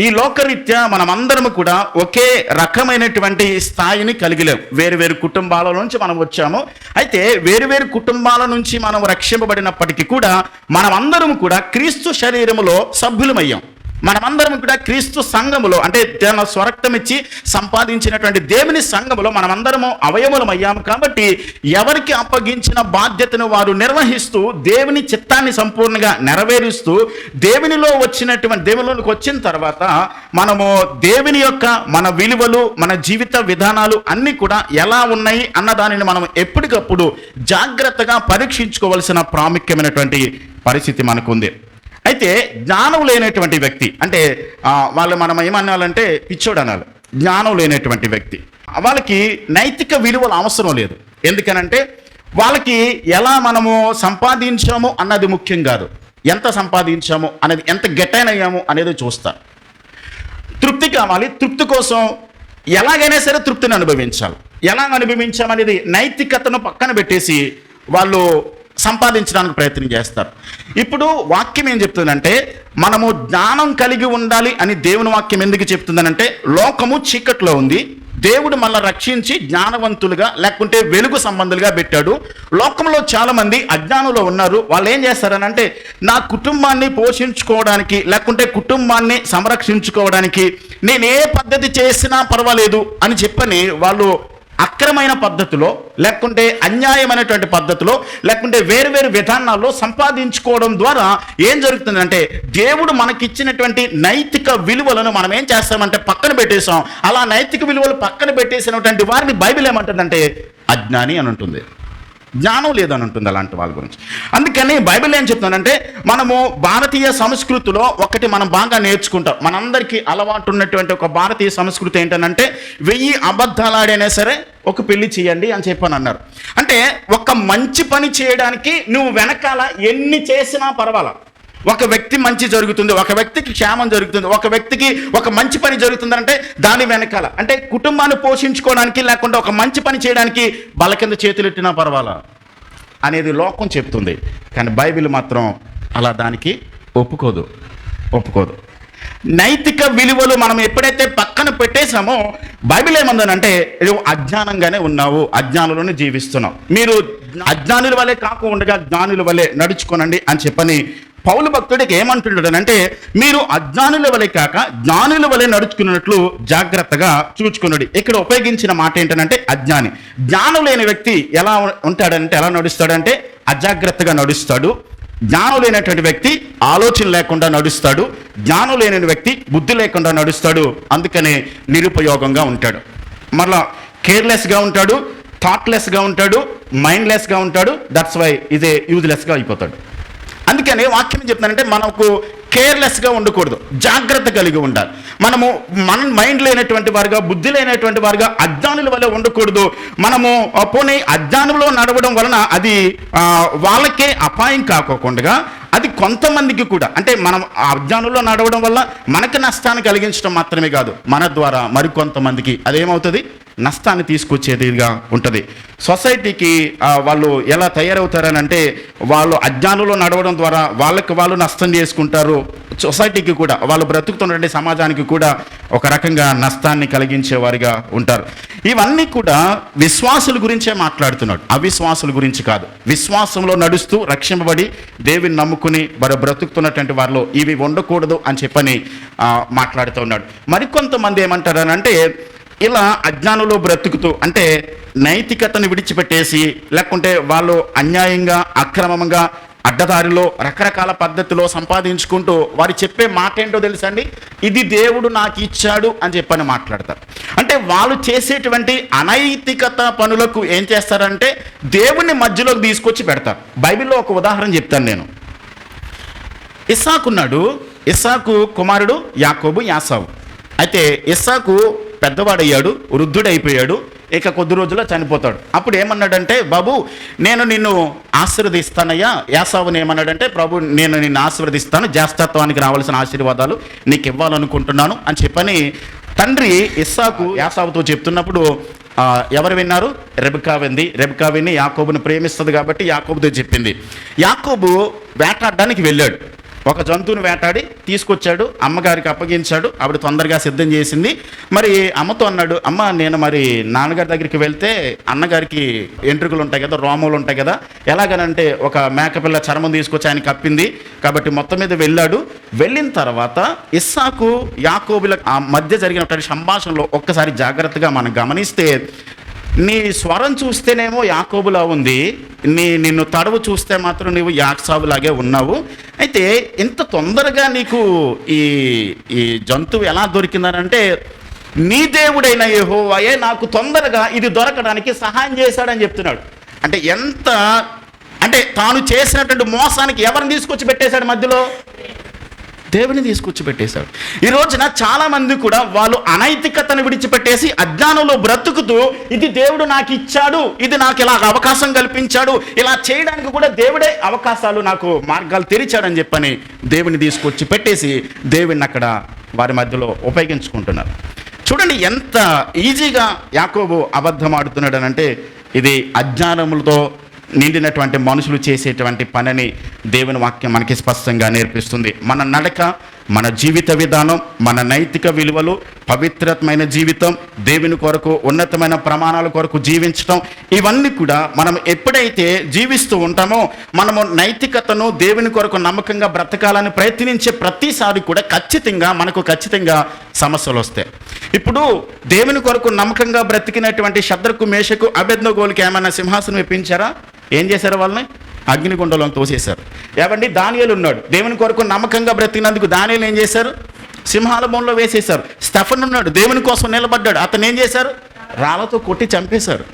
ఈ లోకరీత్యా మనమందరము కూడా ఒకే రకమైనటువంటి స్థాయిని కలిగిలేము. వేరు వేరు కుటుంబాల నుంచి మనం వచ్చాము. అయితే వేరు వేరు కుటుంబాల నుంచి మనం రక్షింపబడినప్పటికీ కూడా మనమందరం కూడా క్రీస్తు శరీరములో సభ్యులమయ్యాం. మనమందరం కూడా క్రీస్తు సంఘములో అంటే తన స్వరక్తం ఇచ్చి సంపాదించినటువంటి దేవుని సంఘములో మనమందరము అవయములమయ్యాము. కాబట్టి ఎవరికి అప్పగించిన బాధ్యతను వారు నిర్వహిస్తూ దేవుని చిత్తాన్ని సంపూర్ణంగా నెరవేరుస్తూ దేవునిలోకి వచ్చిన తర్వాత మనము దేవుని యొక్క మన విలువలు, మన జీవిత విధానాలు అన్నీ కూడా ఎలా ఉన్నాయి అన్న దానిని మనం ఎప్పటికప్పుడు జాగ్రత్తగా పరీక్షించుకోవాల్సిన ప్రాముఖ్యమైనటువంటి పరిస్థితి మనకుంది. అయితే జ్ఞానం లేనటువంటి వ్యక్తి అంటే మనం ఏమనాలంటే పిచ్చోడు అనాలి. జ్ఞానం లేనటువంటి వ్యక్తి వాళ్ళకి నైతిక విలువలు అవసరం లేదు. ఎందుకనంటే వాళ్ళకి ఎలా మనము సంపాదించాము అన్నది ముఖ్యం కాదు, ఎంత సంపాదించాము అనేది, ఎంత గెటైన్ అయ్యాము అనేది చూస్తారు. తృప్తి కావాలి, తృప్తి కోసం ఎలాగైనా సరే తృప్తిని అనుభవించాలి. ఎలా అనుభవించామనేది నైతికతను పక్కన పెట్టేసి వాళ్ళు సంపాదించడానికి ప్రయత్నం చేస్తారు. ఇప్పుడు వాక్యం ఏం చెప్తుందంటే మనము జ్ఞానం కలిగి ఉండాలి అని దేవుని వాక్యం ఎందుకు చెప్తుందనంటే లోకము చీకట్లో ఉంది, దేవుడు మళ్ళీ రక్షించి జ్ఞానవంతులుగా లేకుంటే వెలుగు సంబంధులుగా పెట్టాడు. లోకంలో చాలా మంది అజ్ఞానంలో ఉన్నారు. వాళ్ళు ఏం చేస్తారనంటే నా కుటుంబాన్ని పోషించుకోవడానికి లేకుంటే కుటుంబాన్ని సంరక్షించుకోవడానికి నేను ఏ పద్ధతి చేసినా పర్వాలేదు అని చెప్పని వాళ్ళు అక్రమైన పద్ధతిలో లేకుంటే అన్యాయమైనటువంటి పద్ధతిలో లేకుంటే వేరు వేరు విధానాల్లో సంపాదించుకోవడం ద్వారా ఏం జరుగుతుందంటే దేవుడు మనకిచ్చినటువంటి నైతిక విలువలను మనం ఏం చేస్తామంటే పక్కన పెట్టేసాం. అలా నైతిక విలువలు పక్కన పెట్టేసినటువంటి వారిని బైబిల్ ఏమంటుందంటే అజ్ఞాని అని ఉంటుంది. జ్ఞానం లేదని ఉంటుంది అలాంటి వాళ్ళ గురించి. అందుకని బైబిల్ ఏం చెప్తుందంటే, మనము భారతీయ సంస్కృతిలో ఒకటి మనం బాగా నేర్చుకుంటాం. మనందరికీ అలవాటు ఉన్నటువంటి ఒక భారతీయ సంస్కృతి ఏంటంటే 1000 అబద్ధాలు ఆడైనా సరే ఒక పెళ్లి చేయండి అని చెప్పని అన్నారు. అంటే ఒక మంచి పని చేయడానికి నువ్వు వెనకాల ఎన్ని చేసినా పర్వాలా, ఒక వ్యక్తి మంచి జరుగుతుంది, ఒక వ్యక్తికి క్షేమం జరుగుతుంది, ఒక వ్యక్తికి ఒక మంచి పని జరుగుతుందంటే దాని వెనకాల అంటే కుటుంబాన్ని పోషించుకోవడానికి లేకుండా ఒక మంచి పని చేయడానికి బల కింద చేతులెట్టినా పర్వాలా అనేది లోకం చెప్తుంది. కానీ బైబిల్ మాత్రం అలా దానికి ఒప్పుకోదు. నైతిక విలువలు మనం ఎప్పుడైతే పక్కన పెట్టేశామో బైబిల్ ఏమందనంటే, నువ్వు అజ్ఞానంగానే ఉన్నావు, అజ్ఞానులను జీవిస్తున్నావు, మీరు అజ్ఞానుల వలె కాకుండా జ్ఞానుల వలె నడుచుకోనండి అని చెప్పని పౌలు భక్తుడికి ఏమంటున్నాడనంటే, మీరు అజ్ఞానుల వలె కాక జ్ఞానుల వలె నడుచుకున్నట్లు జాగ్రత్తగా చూచుకున్నాడు. ఇక్కడ ఉపయోగించిన మాట ఏంటంటే అజ్ఞాని. జ్ఞానం లేని వ్యక్తి ఎలా ఉంటాడంటే, ఎలా నడుస్తాడంటే అజాగ్రత్తగా నడుస్తాడు. జ్ఞానం లేనటువంటి వ్యక్తి ఆలోచన లేకుండా నడుస్తాడు. జ్ఞానం లేని వ్యక్తి బుద్ధి లేకుండా నడుస్తాడు. అందుకనే నిరుపయోగంగా ఉంటాడు, మరలా కేర్లెస్గా ఉంటాడు, థాట్లెస్గా ఉంటాడు, మైండ్లెస్గా ఉంటాడు. దట్స్ వై ఇదే యూజ్లెస్గా అయిపోతాడు. అందుకని వాక్యం చెప్తానంటే, మనకు కేర్లెస్గా ఉండకూడదు, జాగ్రత్త కలిగి ఉండాలి. మనము మన మైండ్ లేనటువంటి వారుగా, బుద్ధి లేనటువంటి వారుగా అజ్ఞానుల వల్ల ఉండకూడదు. మనము పోనీ అజ్ఞానంలో నడవడం వలన అది వాళ్ళకే అపాయం కాకోకుండా అది కొంతమందికి కూడా, అంటే మనం అజ్ఞానంలో నడవడం వల్ల మనకి నష్టాన్ని కలిగించడం మాత్రమే కాదు, మన ద్వారా మరికొంతమందికి అదేమవుతుంది, నష్టాన్ని తీసుకొచ్చేదిగా ఉంటుంది. సొసైటీకి వాళ్ళు ఎలా తయారవుతారని అంటే, వాళ్ళు అజ్ఞానంలో నడవడం ద్వారా వాళ్ళకి వాళ్ళు నష్టం చేసుకుంటారు, సొసైటీకి కూడా, వాళ్ళు బ్రతుకుతున్నటువంటి సమాజానికి కూడా ఒక రకంగా నష్టాన్ని కలిగించేవారిగా ఉంటారు. ఇవన్నీ కూడా విశ్వాసుల గురించే మాట్లాడుతున్నాడు, అవిశ్వాసుల గురించి కాదు. విశ్వాసంలో నడుస్తూ రక్షింపబడి దేవుని నమ్ముకుని మరి బ్రతుకుతున్నటువంటి వారిలో ఇవి ఉండకూడదు అని చెప్పని మాట్లాడుతూ ఉన్నాడు. మరికొంతమంది ఏమంటారనంటే, ఇలా అజ్ఞానంలో బ్రతుకుతూ, అంటే నైతికతను విడిచిపెట్టేసి, లేకుంటే వాళ్ళు అన్యాయంగా అక్రమంగా అడ్డదారిలో రకరకాల పద్ధతిలో సంపాదించుకుంటూ వారు చెప్పే మాట ఏంటో తెలుసా అండి, ఇది దేవుడు నాకు ఇచ్చాడు అని చెప్పని మాట్లాడతారు. అంటే వాళ్ళు చేసేటువంటి అనైతికత పనులకు ఏం చేస్తారంటే దేవుణ్ణి మధ్యలోకి తీసుకొచ్చి పెడతారు. బైబిల్లో ఒక ఉదాహరణ చెప్తాను నేను. ఇస్సాకున్నాడు, ఇస్సాకు కుమారుడు యాకోబు, యాసావు. అయితే ఇస్సాకు పెద్దవాడయ్యాడు, వృద్ధుడైపోయాడు, ఇక కొద్ది రోజుల్లో చనిపోతాడు. అప్పుడు ఏమన్నాడంటే, బాబు నేను నిన్ను ఆశీర్వదిస్తానయ్యా. యాసావుని ఏమన్నాడంటే, ప్రభు నేను నిన్ను ఆశీర్వదిస్తాను, జ్యేష్ఠత్వానికి రావాల్సిన ఆశీర్వాదాలు నీకు ఇవ్వాలనుకుంటున్నాను అని చెప్పని తండ్రి ఇస్సాకు యాసావుతో చెప్తున్నప్పుడు ఎవరు విన్నారు? రెబెకా వింది. రెబెకా విని యాకోబుని ప్రేమిస్తుంది కాబట్టి యాకోబుతో చెప్పింది. యాకోబు వేటాడడానికి వెళ్ళాడు, ఒక జంతువుని వేటాడి తీసుకొచ్చాడు, అమ్మగారికి అప్పగించాడు. ఆవిడ తొందరగా సిద్ధం చేసింది. మరి అమ్మతో అన్నాడు, అమ్మ నేను మరి నాన్నగారి దగ్గరికి వెళ్తే అన్నగారికి ఎంట్రుకలు ఉంటాయి కదా, రోమములు ఉంటాయి కదా, ఎలాగనంటే ఒక మేకపిల్ల చర్మం తీసుకొచ్చి ఆయన కప్పింది కాబట్టి మొత్తం మీద వెళ్ళాడు. వెళ్ళిన తర్వాత ఇస్సాకు యాకోబుల ఆ మధ్య జరిగినటువంటి సంభాషణలో ఒక్కసారి జాగ్రత్తగా మనం గమనిస్తే, నీ స్వరం చూస్తేనేమో యాకోబులా ఉంది, నిన్ను తడవు చూస్తే మాత్రం నీవు యాకోబులాగే ఉన్నావు. అయితే ఇంత తొందరగా నీకు ఈ జంతువు ఎలా దొరికిందనంటే, నీ దేవుడైన యెహోవాయే నాకు తొందరగా ఇది దొరకడానికి సహాయం చేశాడని చెప్తున్నాడు. అంటే ఎంత, అంటే తాను చేసినటువంటి మోసానికి ఎవరిని తీసుకొచ్చి పెట్టేశాడు మధ్యలో? దేవుని తీసుకొచ్చి పెట్టేశాడు. ఈ రోజున చాలామంది కూడా వాళ్ళు అనైతికతను విడిచిపెట్టేసి అజ్ఞానంలో బ్రతుకుతూ, ఇది దేవుడు నాకు ఇచ్చాడు, ఇది నాకు ఇలా అవకాశం కల్పించాడు, ఇలా చేయడానికి కూడా దేవుడే అవకాశాలు నాకు మార్గాలు తెరిచాడని చెప్పని దేవుని తీసుకొచ్చి పెట్టేసి దేవుని అక్కడ వారి మధ్యలో ఉపయోగించుకుంటున్నారు. చూడండి ఎంత ఈజీగా యాకోబు అబద్ధం ఆడుతున్నాడు అంటే, ఇది అజ్ఞానములతో నిండినటువంటి మనుషులు చేసేటువంటి పనిని దేవుని వాక్యం మనకి స్పష్టంగా నేర్పిస్తుంది. మన నడక, మన జీవిత విధానం, మన నైతిక విలువలు, పవిత్రమైన జీవితం, దేవుని కొరకు ఉన్నతమైన ప్రమాణాల కొరకు జీవించటం, ఇవన్నీ కూడా మనం ఎప్పుడైతే జీవిస్తూ ఉంటామో మనము నైతికతను దేవుని కొరకు నమ్మకంగా బ్రతకాలని ప్రయత్నించే ప్రతిసారి కూడా ఖచ్చితంగా సమస్యలు వస్తాయి. ఇప్పుడు దేవుని కొరకు నమ్మకంగా బ్రతికినటువంటి శద్రకు, మేషకు, అబేద్నెగోలుకి ఏమైనా సింహాసనం ఇప్పించారా? ఏం చేశారు? వాళ్ళని అగ్నిగుండంలో తోసేశారు. ఏమండి, దానియేలు ఉన్నాడు, దేవుని కొరకు నమ్మకంగా బ్రతికినందుకు దానియేలు ఏం చేశారు? సింహాల బోన్లో వేసేశారు. స్టెఫన్ ఉన్నాడు, దేవుని కోసం నిలబడ్డాడు, అతను ఏం చేశారు? రాళ్ళతో కొట్టి చంపేశారు.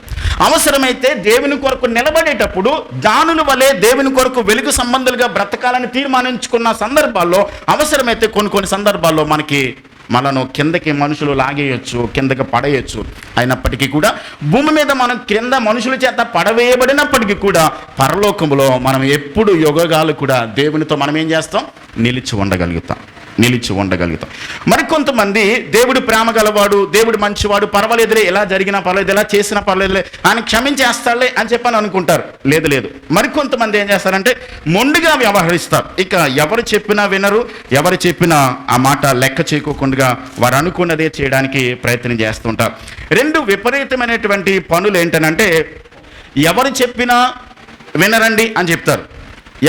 అవసరమైతే దేవుని కొరకు నిలబడేటప్పుడు జ్ఞానుల వలె దేవుని కొరకు వెలుగు సంబంధులుగా బ్రతకాలని తీర్మానించుకున్న సందర్భాల్లో అవసరమైతే కొన్ని సందర్భాల్లో మనను కిందకి మనుషులు లాగేయచ్చు, కిందకి పడేయచ్చు. అయినప్పటికీ కూడా భూమి మీద మనం కింద మనుషుల చేత పడవేయబడినప్పటికీ కూడా పరలోకములో మనం ఎప్పుడు యుగాలు కూడా దేవునితో మనం ఏం చేస్తాం? నిలిచి ఉండగలుగుతాం. మరికొంతమంది దేవుడు ప్రేమ గలవాడు, దేవుడు మంచివాడు, పర్వాలేదులే, ఎలా జరిగినా పర్లేదు, ఎలా చేసినా పర్లేదులే, ఆయన క్షమించేస్తాడులే అని చెప్పని అనుకుంటారు. లేదు. మరికొంతమంది ఏం చేస్తారంటే మొండిగా వ్యవహరిస్తారు. ఇక ఎవరు చెప్పినా వినరు, ఎవరు చెప్పినా ఆ మాట లెక్క చేయకోకుండా వారు అనుకున్నదే చేయడానికి ప్రయత్నం చేస్తుంటారు. రెండు విపరీతమైనటువంటి పనులు ఏంటనంటే, ఎవరు చెప్పినా వినరండి అని చెప్తారు,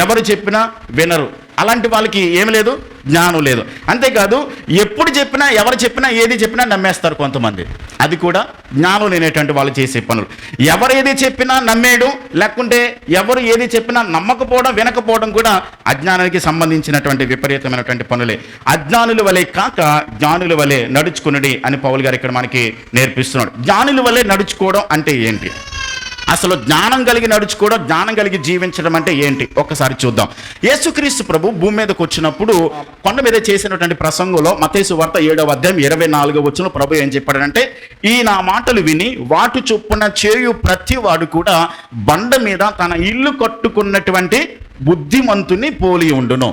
ఎవరు చెప్పినా వినరు. అలాంటి వాళ్ళకి ఏమి లేదు, జ్ఞానం లేదు. అంతేకాదు ఎప్పుడు చెప్పినా ఎవరు చెప్పినా ఏది చెప్పినా నమ్మేస్తారు కొంతమంది. అది కూడా జ్ఞానం లేనటువంటి వాళ్ళు చేసే పనులు. ఎవరు ఏది చెప్పినా నమ్మేయడం, లేకుంటే ఎవరు ఏది చెప్పినా నమ్మకపోవడం, వినకపోవడం కూడా అజ్ఞానానికి సంబంధించినటువంటి విపరీతమైనటువంటి పనులే. అజ్ఞానుల వలె కాక జ్ఞానుల వలె నడుచుకునుడి అని పౌలు గారు ఇక్కడ మనకి నేర్పిస్తున్నాడు. జ్ఞానుల వలె నడుచుకోవడం అంటే ఏంటి? అసలు జ్ఞానం కలిగి నడుచుకోవడం, జ్ఞానం కలిగి జీవించడం అంటే ఏంటి ఒక్కసారి చూద్దాం. యేసుక్రీస్తు ప్రభు భూమి మీదకి వచ్చినప్పుడు కొండ మీద చేసినటువంటి ప్రసంగంలో మత్తయి సువార్త 7వ అధ్యాయం 24వ వచనంలో ప్రభు ఏం చెప్పాడంటే, ఈ నా మాటలు విని వాటి చొప్పున చేయు ప్రతి వాడు కూడా బండ మీద తన ఇల్లు కట్టుకున్నటువంటి బుద్ధిమంతుని పోలి ఉండును.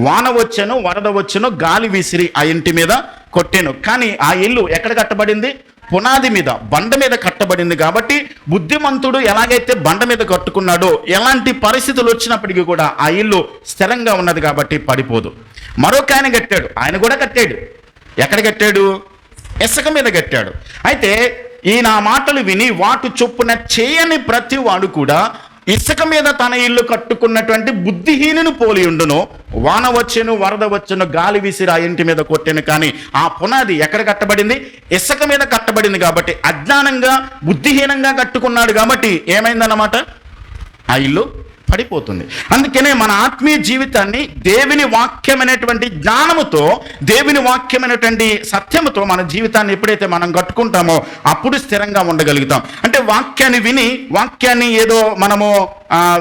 వాన వచ్చెను, వరద వచ్చెను, గాలి విసిరి ఆ ఇంటి మీద కొట్టెను, కానీ ఆ ఇల్లు ఎక్కడ కట్టబడింది? పునాది మీద, బండ మీద కట్టబడింది. కాబట్టి బుద్ధిమంతుడు ఎలాగైతే బండ మీద కట్టుకున్నాడో, ఎలాంటి పరిస్థితులు వచ్చినప్పటికీ కూడా ఆ ఇల్లు స్థిరంగా ఉన్నది కాబట్టి పడిపోదు. మరొక ఆయన కట్టాడు, ఆయన కూడా కట్టాడు. ఎక్కడ కట్టాడు? ఇసుక మీద కట్టాడు. అయితే ఈ నా మాటలు విని వాటి చొప్పున చేయని ప్రతి వాడు కూడా ఇసుక మీద తన ఇల్లు కట్టుకున్నటువంటి బుద్ధిహీనుని పోలి ఉండును. వాన వచ్చెను, వరద వచ్చెను, గాలి విసిరి ఆ ఇంటి మీద కొట్టెను, కానీ ఆ పునాది ఎక్కడ కట్టబడింది? ఇసుక మీద కట్టబడింది. కాబట్టి అజ్ఞానంగా, బుద్ధిహీనంగా కట్టుకున్నాడు కాబట్టి ఏమైందన్నమాట? ఆ ఇల్లు పడిపోతుంది. అందుకనే మన ఆత్మీయ జీవితాన్ని దేవుని వాక్యమైనటువంటి జ్ఞానముతో, దేవుని వాక్యమైనటువంటి సత్యముతో మన జీవితాన్ని ఎప్పుడైతే మనం కట్టుకుంటామో అప్పుడు స్థిరంగా ఉండగలుగుతాం. అంటే వాక్యాన్ని విని, వాక్యాన్ని ఏదో మనము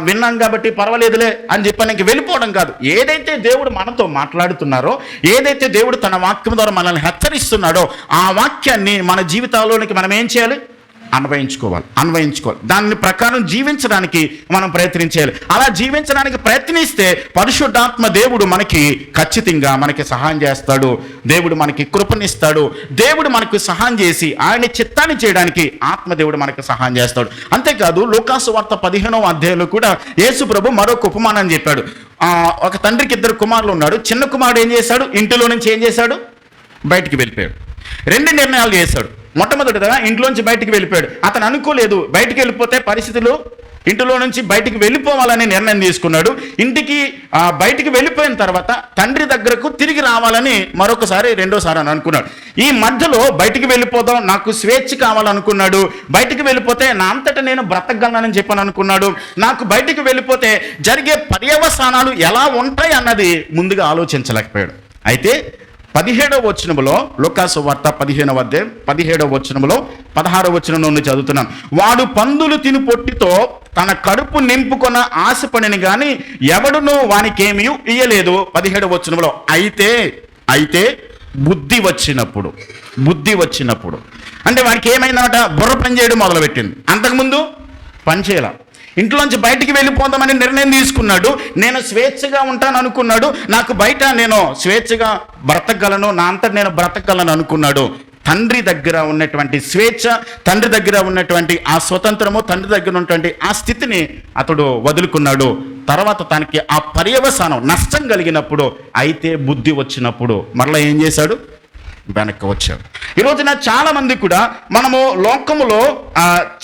విన్నాం కాబట్టి పర్వాలేదులే అని చెప్పడానికి వెళ్ళిపోవడం కాదు. ఏదైతే దేవుడు మనతో మాట్లాడుతున్నారో, ఏదైతే దేవుడు తన వాక్యం ద్వారా మనల్ని హెచ్చరిస్తున్నాడో ఆ వాక్యాన్ని మన జీవితాల్లోనికి మనం ఏం చేయాలి? అన్వయించుకోవాలి. దాని ప్రకారం జీవించడానికి మనం ప్రయత్నించాలి. అలా జీవించడానికి ప్రయత్నిస్తే పరిశుద్ధాత్మ దేవుడు మనకి ఖచ్చితంగా మనకి సహాయం చేస్తాడు. దేవుడు మనకి కృపనిస్తాడు. దేవుడు మనకు సహాయం చేసి ఆయన చిత్తాన్ని చేయడానికి ఆత్మదేవుడు మనకు సహాయం చేస్తాడు. అంతేకాదు లూకాసు వార్త 15వ అధ్యాయంలో కూడా యేసు ప్రభు మరొక ఉపమానం చెప్పాడు. ఒక తండ్రికి 2 కుమారులు ఉన్నాడు. చిన్న కుమారుడు ఏం చేశాడు? ఇంటిలో నుంచి ఏం చేశాడు? బయటికి వెళ్ళిపోయాడు. 2 నిర్ణయాలు చేశాడు. మొట్టమొదటిగా ఇంట్లోంచి బయటికి వెళ్ళిపోయాడు. అతను అనుకోలేదు బయటికి వెళ్ళిపోతే పరిస్థితులు, ఇంటిలో నుంచి బయటికి వెళ్ళిపోవాలని నిర్ణయం తీసుకున్నాడు. ఇంటికి బయటికి వెళ్ళిపోయిన తర్వాత తండ్రి దగ్గరకు తిరిగి రావాలని రెండోసారి అని అనుకున్నాడు. ఈ మధ్యలో బయటికి వెళ్ళిపోదాం, నాకు స్వేచ్ఛ కావాలనుకున్నాడు. బయటికి వెళ్ళిపోతే నా అంతటా నేను బ్రతకగలనని చెప్పని అనుకున్నాడు. నాకు బయటికి వెళ్ళిపోతే జరిగే పర్యవసానాలు ఎలా ఉంటాయి అన్నది ముందుగా ఆలోచించలేకపోయాడు. అయితే 17వ వచనంలో, లూకాసు వార్త 15వ అధ్యాయం 17వ వచనంలో 16వ వచనం నుండి చదువుతున్నాను. వాడు పందులు తిని పొట్టితో తన కడుపు నింపుకొన ఆశపడిని గాని ఎవడునూ వానికేమీ ఇయ్యలేదు. 17వ వచనంలో అయితే బుద్ధి వచ్చినప్పుడు అంటే వానికి ఏమైందన్నమాట? బుర్ర పని చేయడం మొదలుపెట్టింది. అంతకుముందు పని చేయాల. ఇంట్లోంచి బయటికి వెళ్ళిపోదామని నిర్ణయం తీసుకున్నాడు. నేను స్వేచ్ఛగా ఉంటాను అనుకున్నాడు. నాకు బయట నేను స్వేచ్ఛగా బ్రతకగలను, నా అంతటా నేను బ్రతకగలను అనుకున్నాడు. తండ్రి దగ్గర ఉన్నటువంటి స్వేచ్ఛ, తండ్రి దగ్గర ఉన్నటువంటి ఆ స్వతంత్రము, తండ్రి దగ్గర ఉన్నటువంటి ఆ స్థితిని అతడు వదులుకున్నాడు. తర్వాత తనకి ఆ పర్యవసానం నష్టం కలిగినప్పుడు, అయితే బుద్ధి వచ్చినప్పుడు మరలా ఏం చేశాడు? వెనక్కి వచ్చాడు. ఈరోజున చాలా మంది కూడా మనము లోకములో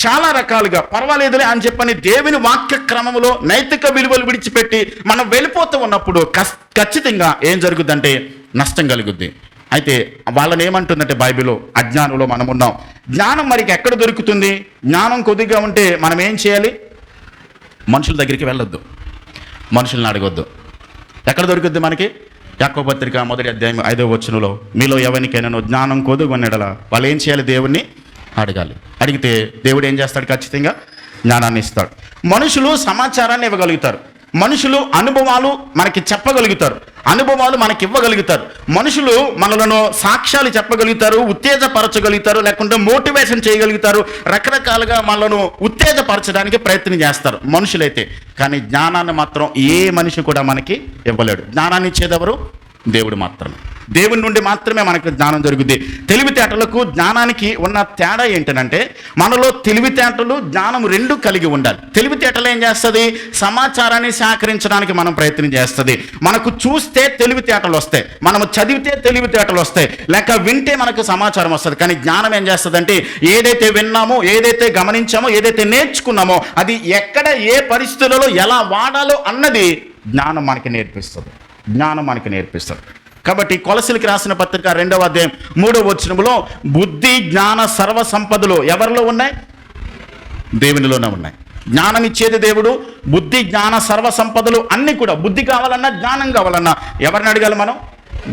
చాలా రకాలుగా పర్వాలేదులే అని చెప్పని దేవుని వాక్య క్రమములో నైతిక విలువలు విడిచిపెట్టి మనం వెళ్ళిపోతూ ఉన్నప్పుడు ఖచ్చితంగా ఏం జరుగుద్దంటే నష్టం కలుగుద్ది. అయితే వాళ్ళని ఏమంటుందంటే బైబిల్లో, అజ్ఞానంలో మనం ఉన్నాం. జ్ఞానం మరికి ఎక్కడ దొరుకుతుంది? జ్ఞానం కొద్దిగా ఉంటే మనం ఏం చేయాలి? మనుషుల దగ్గరికి వెళ్ళొద్దు, మనుషుల్ని అడగొద్దు. ఎక్కడ దొరుకుద్ది మనకి? యాకోబు పత్రిక 1వ అధ్యాయం 5వ వచనంలో, మీలో ఎవరికైనా జ్ఞానం కొదుగొన్నెడల వాళ్ళు ఏం చేయాలి? దేవుణ్ణి అడగాలి. అడిగితే దేవుడు ఏం చేస్తాడు? ఖచ్చితంగా జ్ఞానాన్ని ఇస్తాడు. మనుషులు సమాచారాన్ని ఇవ్వగలుగుతారు, మనుషులు అనుభవాలు మనకి చెప్పగలుగుతారు, అనుభవాలు మనకి ఇవ్వగలుగుతారు, మనుషులు మనలను సాక్ష్యాలు చెప్పగలుగుతారు, ఉత్తేజపరచగలుగుతారు, లేకుంటే మోటివేషన్ చేయగలుగుతారు, రకరకాలుగా మనలను ఉత్తేజపరచడానికి ప్రయత్నం చేస్తారు మనుషులైతే. కానీ జ్ఞానాన్ని మాత్రం ఏ మనిషి కూడా మనకి ఇవ్వలేడు. జ్ఞానాన్ని ఇచ్చేదెవరు? దేవుడు మాత్రమే. దేవుని నుండి మాత్రమే మనకు జ్ఞానం జరుగుద్ది. తెలివితేటలకు జ్ఞానానికి ఉన్న తేడా ఏంటంటే, మనలో తెలివితేటలు జ్ఞానం రెండు కలిగి ఉండాలి. తెలివితేటలు ఏం చేస్తుంది? సమాచారాన్ని సేకరించడానికి మనం ప్రయత్నం చేస్తుంది. మనకు చూస్తే తెలివితేటలు వస్తాయి, మనము చదివితే తెలివితేటలు వస్తాయి, లేక వింటే మనకు సమాచారం వస్తుంది. కానీ జ్ఞానం ఏం చేస్తుందంటే, ఏదైతే విన్నామో, ఏదైతే గమనించామో, ఏదైతే నేర్చుకున్నామో, అది ఎక్కడ ఏ పరిస్థితులలో ఎలా వాడాలో అన్నది జ్ఞానం మనకి నేర్పిస్తుంది. జ్ఞానం మనకి నేర్పిస్తుంది. కాబట్టి కొలసీలకు రాసిన పత్రిక 2వ అధ్యాయం 3వ వచనంలో బుద్ధి జ్ఞాన సర్వ సంపదలు ఎవరిలో ఉన్నాయి? దేవునిలోనే ఉన్నాయి. జ్ఞానం ఇచ్చేది దేవుడు. బుద్ధి జ్ఞాన సర్వ సంపదలు అన్నీ కూడా, బుద్ధి కావాలన్నా జ్ఞానం కావాలన్నా ఎవరిని అడగాలి? మనం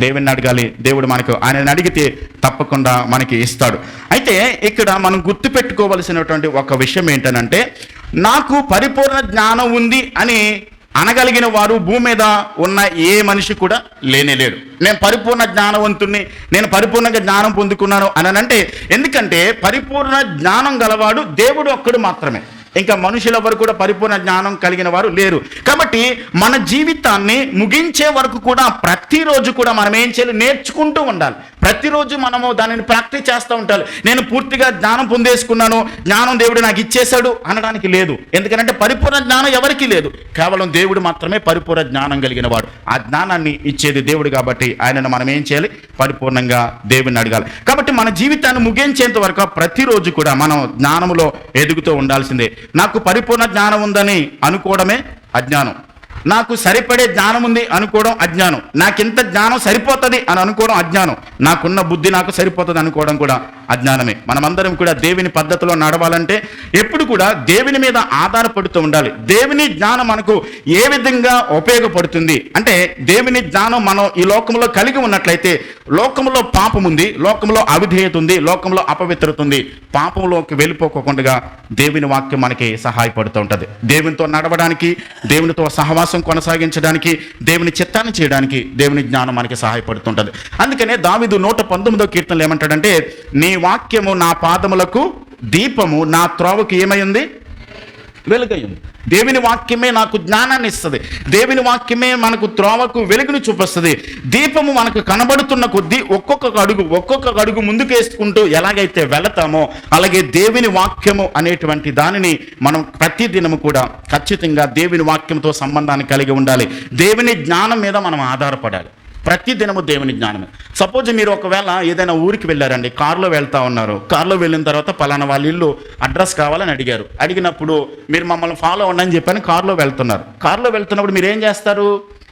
దేవుని అడగాలి. దేవుడు మనకు ఆయనని అడిగితే తప్పకుండా మనకి ఇస్తాడు. అయితే ఇక్కడ మనం గుర్తుపెట్టుకోవలసినటువంటి ఒక విషయం ఏంటనంటే, నాకు పరిపూర్ణ జ్ఞానం ఉంది అని అనగలిగిన వారు భూమి మీద ఉన్న ఏ మనిషి కూడా లేనేలేడు. నేను పరిపూర్ణ జ్ఞానవంతుణ్ణి, నేను పరిపూర్ణంగా జ్ఞానం పొందుకున్నాను అని అంటే, ఎందుకంటే పరిపూర్ణ జ్ఞానం గలవాడు దేవుడు ఒక్కడు మాత్రమే. ఇంకా మనుషులెవరు కూడా పరిపూర్ణ జ్ఞానం కలిగిన వారు లేరు. కాబట్టి మన జీవితాన్ని ముగించే వరకు కూడా ప్రతిరోజు కూడా మనం ఏం చేయాలి? నేర్చుకుంటూ ఉండాలి. ప్రతిరోజు మనము దానిని ప్రాక్టీస్ చేస్తూ ఉండాలి. నేను పూర్తిగా జ్ఞానం పొందేసుకున్నాను, జ్ఞానం దేవుడు నాకు ఇచ్చేశాడు అనడానికి లేదు. ఎందుకంటే పరిపూర్ణ జ్ఞానం ఎవరికి లేదు, కేవలం దేవుడు మాత్రమే పరిపూర్ణ జ్ఞానం కలిగిన వాడు. ఆ జ్ఞానాన్ని ఇచ్చేది దేవుడు కాబట్టి ఆయనను మనం ఏం చేయాలి? పరిపూర్ణంగా దేవుని అడగాలి. కాబట్టి మన జీవితాన్ని ముగించేంత వరకు ప్రతిరోజు కూడా మనం జ్ఞానములో ఎదుగుతూ ఉండాల్సిందే. నాకు పరిపూర్ణ జ్ఞానం ఉందని అనుకోవడమే అజ్ఞానం. నాకు సరిపడే జ్ఞానం ఉంది అనుకోవడం అజ్ఞానం. నాకింత జ్ఞానం సరిపోతుంది అని అనుకోవడం అజ్ఞానం. నాకున్న బుద్ధి నాకు సరిపోతుంది అనుకోవడం కూడా అజ్ఞానమే. మనమందరం కూడా దేవుని పద్ధతిలో నడవాలంటే ఎప్పుడు కూడా దేవుని మీద ఆధారపడుతూ ఉండాలి. దేవుని జ్ఞానం మనకు ఏ విధంగా ఉపయోగపడుతుంది అంటే, దేవుని జ్ఞానం మనం ఈ లోకంలో కలిగి ఉన్నట్లయితే, లోకంలో పాపం ఉంది, లోకంలో అవిధేయత ఉంది, లోకంలో అపవిత్రత ఉంది. పాపంలోకి వెళ్ళిపోకుండా దేవుని వాక్యం మనకి సహాయపడుతూ ఉంటుంది. దేవునితో నడవడానికి, దేవునితో సహవాసం కొనసాగించడానికి, దేవుని చిత్తాన్ని చేయడానికి దేవుని జ్ఞానం మనకి సహాయపడుతుంటుంది. అందుకనే దావీదు 119వ కీర్తనలు ఏమంటాడంటే, నీ వాక్యము నా పాదములకు దీపము, నా త్రోవకు ఏమైంది? వెలుగయ్యింది. దేవుని వాక్యమే నాకు జ్ఞానాన్ని ఇస్తుంది. దేవుని వాక్యమే మనకు త్రోవకు వెలుగును చూపిస్తుంది. దీపము మనకు కనబడుతున్న కొద్దీ ఒక్కొక్క అడుగు ముందుకు వేసుకుంటూ ఎలాగైతే వెళతామో, అలాగే దేవుని వాక్యము అనేటువంటి దానిని మనం ప్రతి దినము కూడా ఖచ్చితంగా దేవుని వాక్యంతో సంబంధాన్ని కలిగి ఉండాలి. దేవుని జ్ఞానం మీద మనం ఆధారపడాలి. ప్రతి దినము దేవుని జ్ఞానమే. సపోజ్ మీరు ఒకవేళ ఏదైనా ఊరికి వెళ్ళారండి, కారులో వెళ్తా ఉన్నారు. కారులో వెళ్ళిన తర్వాత పలానా వాళ్ళ ఇల్లు అడ్రస్ కావాలని అడిగారు. అడిగినప్పుడు మీరు మమ్మల్ని ఫాలో అవ్వండి అని చెప్పని కారులో వెళ్తున్నారు. కారులో వెళ్తున్నప్పుడు మీరు ఏం చేస్తారు?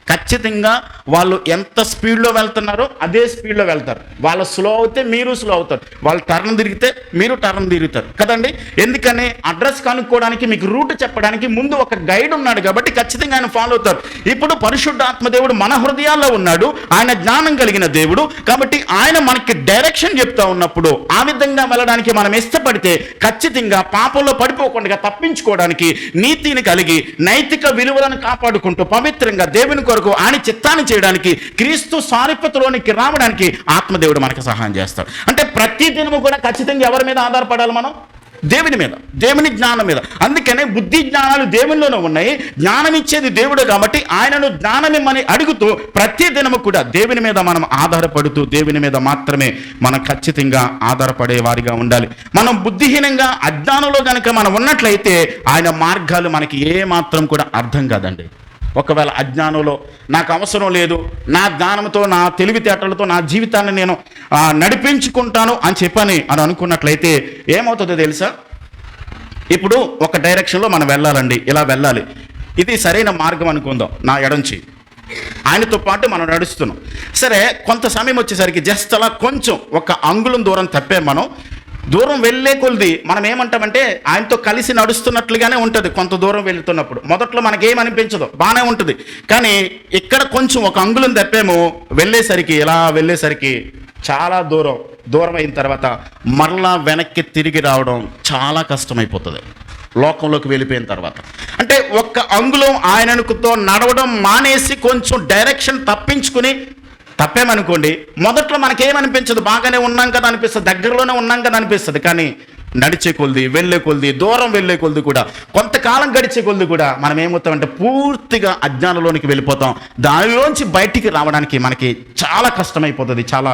ఖచ్చితంగా వాళ్ళు ఎంత స్పీడ్లో వెళ్తున్నారో అదే స్పీడ్లో వెళ్తారు. వాళ్ళు స్లో అవుతే మీరు స్లో అవుతారు, వాళ్ళు టర్న్ తిరిగితే మీరు టర్న్ తిరుగుతారు కదండి. ఎందుకని? అడ్రస్ కనుక్కోవడానికి, మీకు రూట్ చెప్పడానికి ముందు ఒక గైడ్ ఉన్నాడు కాబట్టి ఖచ్చితంగా ఆయన ఫాలో అవుతారు. ఇప్పుడు పరిశుద్ధాత్మ దేవుడు మన హృదయాల్లో ఉన్నాడు. ఆయన జ్ఞానం కలిగిన దేవుడు కాబట్టి ఆయన మనకి డైరెక్షన్ చెప్తా ఉన్నప్పుడు ఆ విధంగా వెళ్ళడానికి మనం ఇష్టపడితే ఖచ్చితంగా పాపంలో పడిపోకుండా తప్పించుకోవడానికి, నీతిని కలిగి నైతిక విలువలను కాపాడుకుంటూ పవిత్రంగా దేవుని కొరకు ఆయన చిత్తాన్ని చేయడానికి, క్రీస్తు సారూప్యతలోనికి రావడానికి ఆత్మదేవుడు మనకి సహాయం చేస్తాడు. అంటే ప్రతి దినము కూడా ఖచ్చితంగా ఎవరి మీద ఆధారపడాలి? మనం దేవుని మీద, దేవుని జ్ఞానం మీద. అందుకనే బుద్ధి జ్ఞానాలు దేవునిలోనే ఉన్నాయి. జ్ఞానం ఇచ్చేది దేవుడు కాబట్టి ఆయనను జ్ఞానమిమ్మని అడుగుతూ ప్రతి దినము కూడా దేవుని మీద మనం ఆధారపడుతూ, దేవుని మీద మాత్రమే మనం ఖచ్చితంగా ఆధారపడే వారిగా ఉండాలి. మనం బుద్ధిహీనంగా అజ్ఞానంలో కనుక మనం ఉన్నట్లయితే ఆయన మార్గాలు మనకి ఏ మాత్రం కూడా అర్థం కాదండి. ఒకవేళ అజ్ఞానంలో నాకు అవసరం లేదు, నా జ్ఞానంతో, నా తెలివితేటలతో నా జీవితాన్ని నేను నడిపించుకుంటాను అని అనుకున్నట్లయితే ఏమవుతుందో తెలుసా? ఇప్పుడు ఒక డైరెక్షన్లో మనం వెళ్ళాలండి, ఇలా వెళ్ళాలి, ఇది సరైన మార్గం అనుకుందాం. నా ఎడంచి ఆయనతో పాటు మనం నడుస్తున్నాం. సరే, కొంత సమయం వచ్చేసరికి జస్ట్ అలా కొంచెం ఒక అంగుళం దూరం తప్పే మనం దూరం వెళ్ళే కొలిది మనం ఏమంటామంటే ఆయనతో కలిసి నడుస్తున్నట్లుగానే ఉంటుంది. కొంత దూరం వెళ్తున్నప్పుడు మొదట్లో మనకేమనిపించదు, బాగానే ఉంటుంది. కానీ ఇక్కడ కొంచెం ఒక అంగుళం తప్పేమో, వెళ్ళేసరికి ఇలా వెళ్ళేసరికి చాలా దూరం దూరం అయిన తర్వాత మరలా వెనక్కి తిరిగి రావడం చాలా కష్టమైపోతుంది లోకంలోకి వెళ్ళిపోయిన తర్వాత. అంటే ఒక్క అంగుళం ఆయనతో నడవడం మానేసి కొంచెం డైరెక్షన్ తప్పామనుకోండి, మొదట్లో మనకేమనిపించదు, బాగానే ఉన్నాం కదా అనిపిస్తుంది, దగ్గరలోనే ఉన్నాం కదా అనిపిస్తుంది. కానీ నడిచే కొద్ది, వెళ్ళే కొద్ది, దూరం వెళ్ళే కొద్ది కూడా, కొంతకాలం గడిచే కొద్ది కూడా మనం ఏమవుతామంటే పూర్తిగా అజ్ఞానంలోనికి వెళ్ళిపోతాం. దానిలోంచి బయటికి రావడానికి మనకి చాలా కష్టమైపోతుంది, చాలా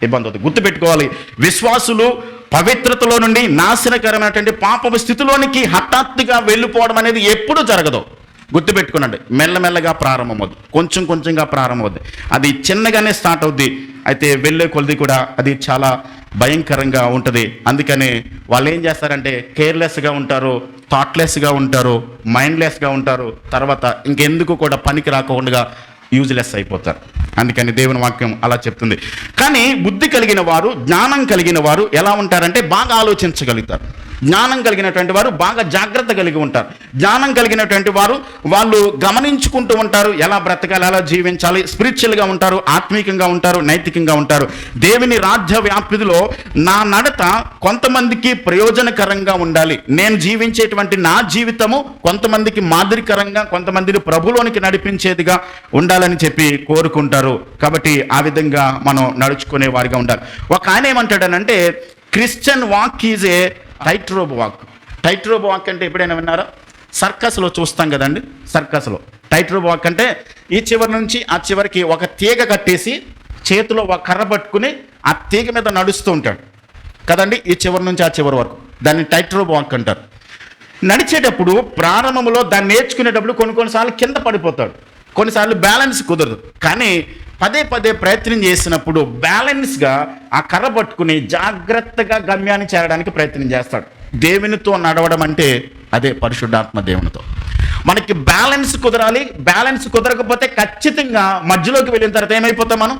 ఇబ్బంది అవుతుంది. గుర్తుపెట్టుకోవాలి, విశ్వాసులు పవిత్రతలో నుండి నాశనకరమైనటువంటి పాపపు స్థితిలోనికి హఠాత్తుగా వెళ్ళిపోవడం అనేది ఎప్పుడూ జరగదు. గుర్తుపెట్టుకునండి, మెల్లమెల్లగా ప్రారంభమవుద్ది, కొంచెం కొంచెంగా ప్రారంభమవుద్ది. అది చిన్నగానే స్టార్ట్ అవుద్ది, అయితే వెళ్ళే కొలది కూడా అది చాలా భయంకరంగా ఉంటుంది. అందుకని వాళ్ళు ఏం చేస్తారంటే కేర్లెస్గా ఉంటారు, థాట్లెస్గా ఉంటారు, మైండ్లెస్గా ఉంటారు. తర్వాత ఇంకెందుకు కూడా పనికి రాకుండా యూజ్లెస్ అయిపోతారు. అందుకని దేవుని వాక్యం అలా చెప్తుంది. కానీ బుద్ధి కలిగిన వారు, జ్ఞానం కలిగిన వారు ఎలా ఉంటారంటే బాగా ఆలోచించగలుగుతారు. జ్ఞానం కలిగినటువంటి వారు బాగా జాగ్రత్త కలిగి ఉంటారు. జ్ఞానం కలిగినటువంటి వారు వాళ్ళు గమనించుకుంటూ ఉంటారు, ఎలా బ్రతకాలి, ఎలా జీవించాలి, స్పిరిచువల్గా ఉంటారు, ఆత్మీకంగా ఉంటారు, నైతికంగా ఉంటారు. దేవుని రాజ్య వ్యాప్తిలో నా నడత కొంతమందికి ప్రయోజనకరంగా ఉండాలి, నేను జీవించేటువంటి నా జీవితము కొంతమందికి మాదిరికరంగా, కొంతమందిని ప్రభులోనికి నడిపించేదిగా ఉండాలని చెప్పి కోరుకుంటారు. కాబట్టి ఆ విధంగా మనం నడుచుకునే వారిగా ఉండాలి. ఒక ఆయన ఏమంటాడనంటే, Christian walk is a tightrope walk. Tightrope walk అంటే ఎప్పుడైనా విన్నారా? సర్కస్లో చూస్తాం కదండి. సర్కస్లో టైట్ రోప్ వాక్ అంటే ఈ చివరి నుంచి ఆ చివరికి ఒక తీగ కట్టేసి చేతిలో ఒక కర్ర పట్టుకుని ఆ తీగ మీద నడుస్తూ ఉంటాడు కదండి, ఈ చివరి నుంచి ఆ చివరి వరకు. దాన్ని టైట్ రోప్ వాక్ అంటారు. నడిచేటప్పుడు ప్రారంభంలో దాన్ని నేర్చుకునేటప్పుడు కొన్నిసార్లు కింద పడిపోతాడు, కొన్నిసార్లు బ్యాలెన్స్ కుదరదు. కానీ పదే పదే ప్రయత్నం చేసినప్పుడు బ్యాలెన్స్గా ఆ కర్ర పట్టుకుని జాగ్రత్తగా గమ్యాన్ని చేరడానికి ప్రయత్నం చేస్తాడు. దేవునితో నడవడం అంటే అదే పరిశుద్ధాత్మ దేవునితో. మనకి బ్యాలెన్స్ కుదరాలి. బ్యాలెన్స్ కుదరకపోతే ఖచ్చితంగా మధ్యలోకి వెళ్ళిన తర్వాత ఏమైపోతాం, మనం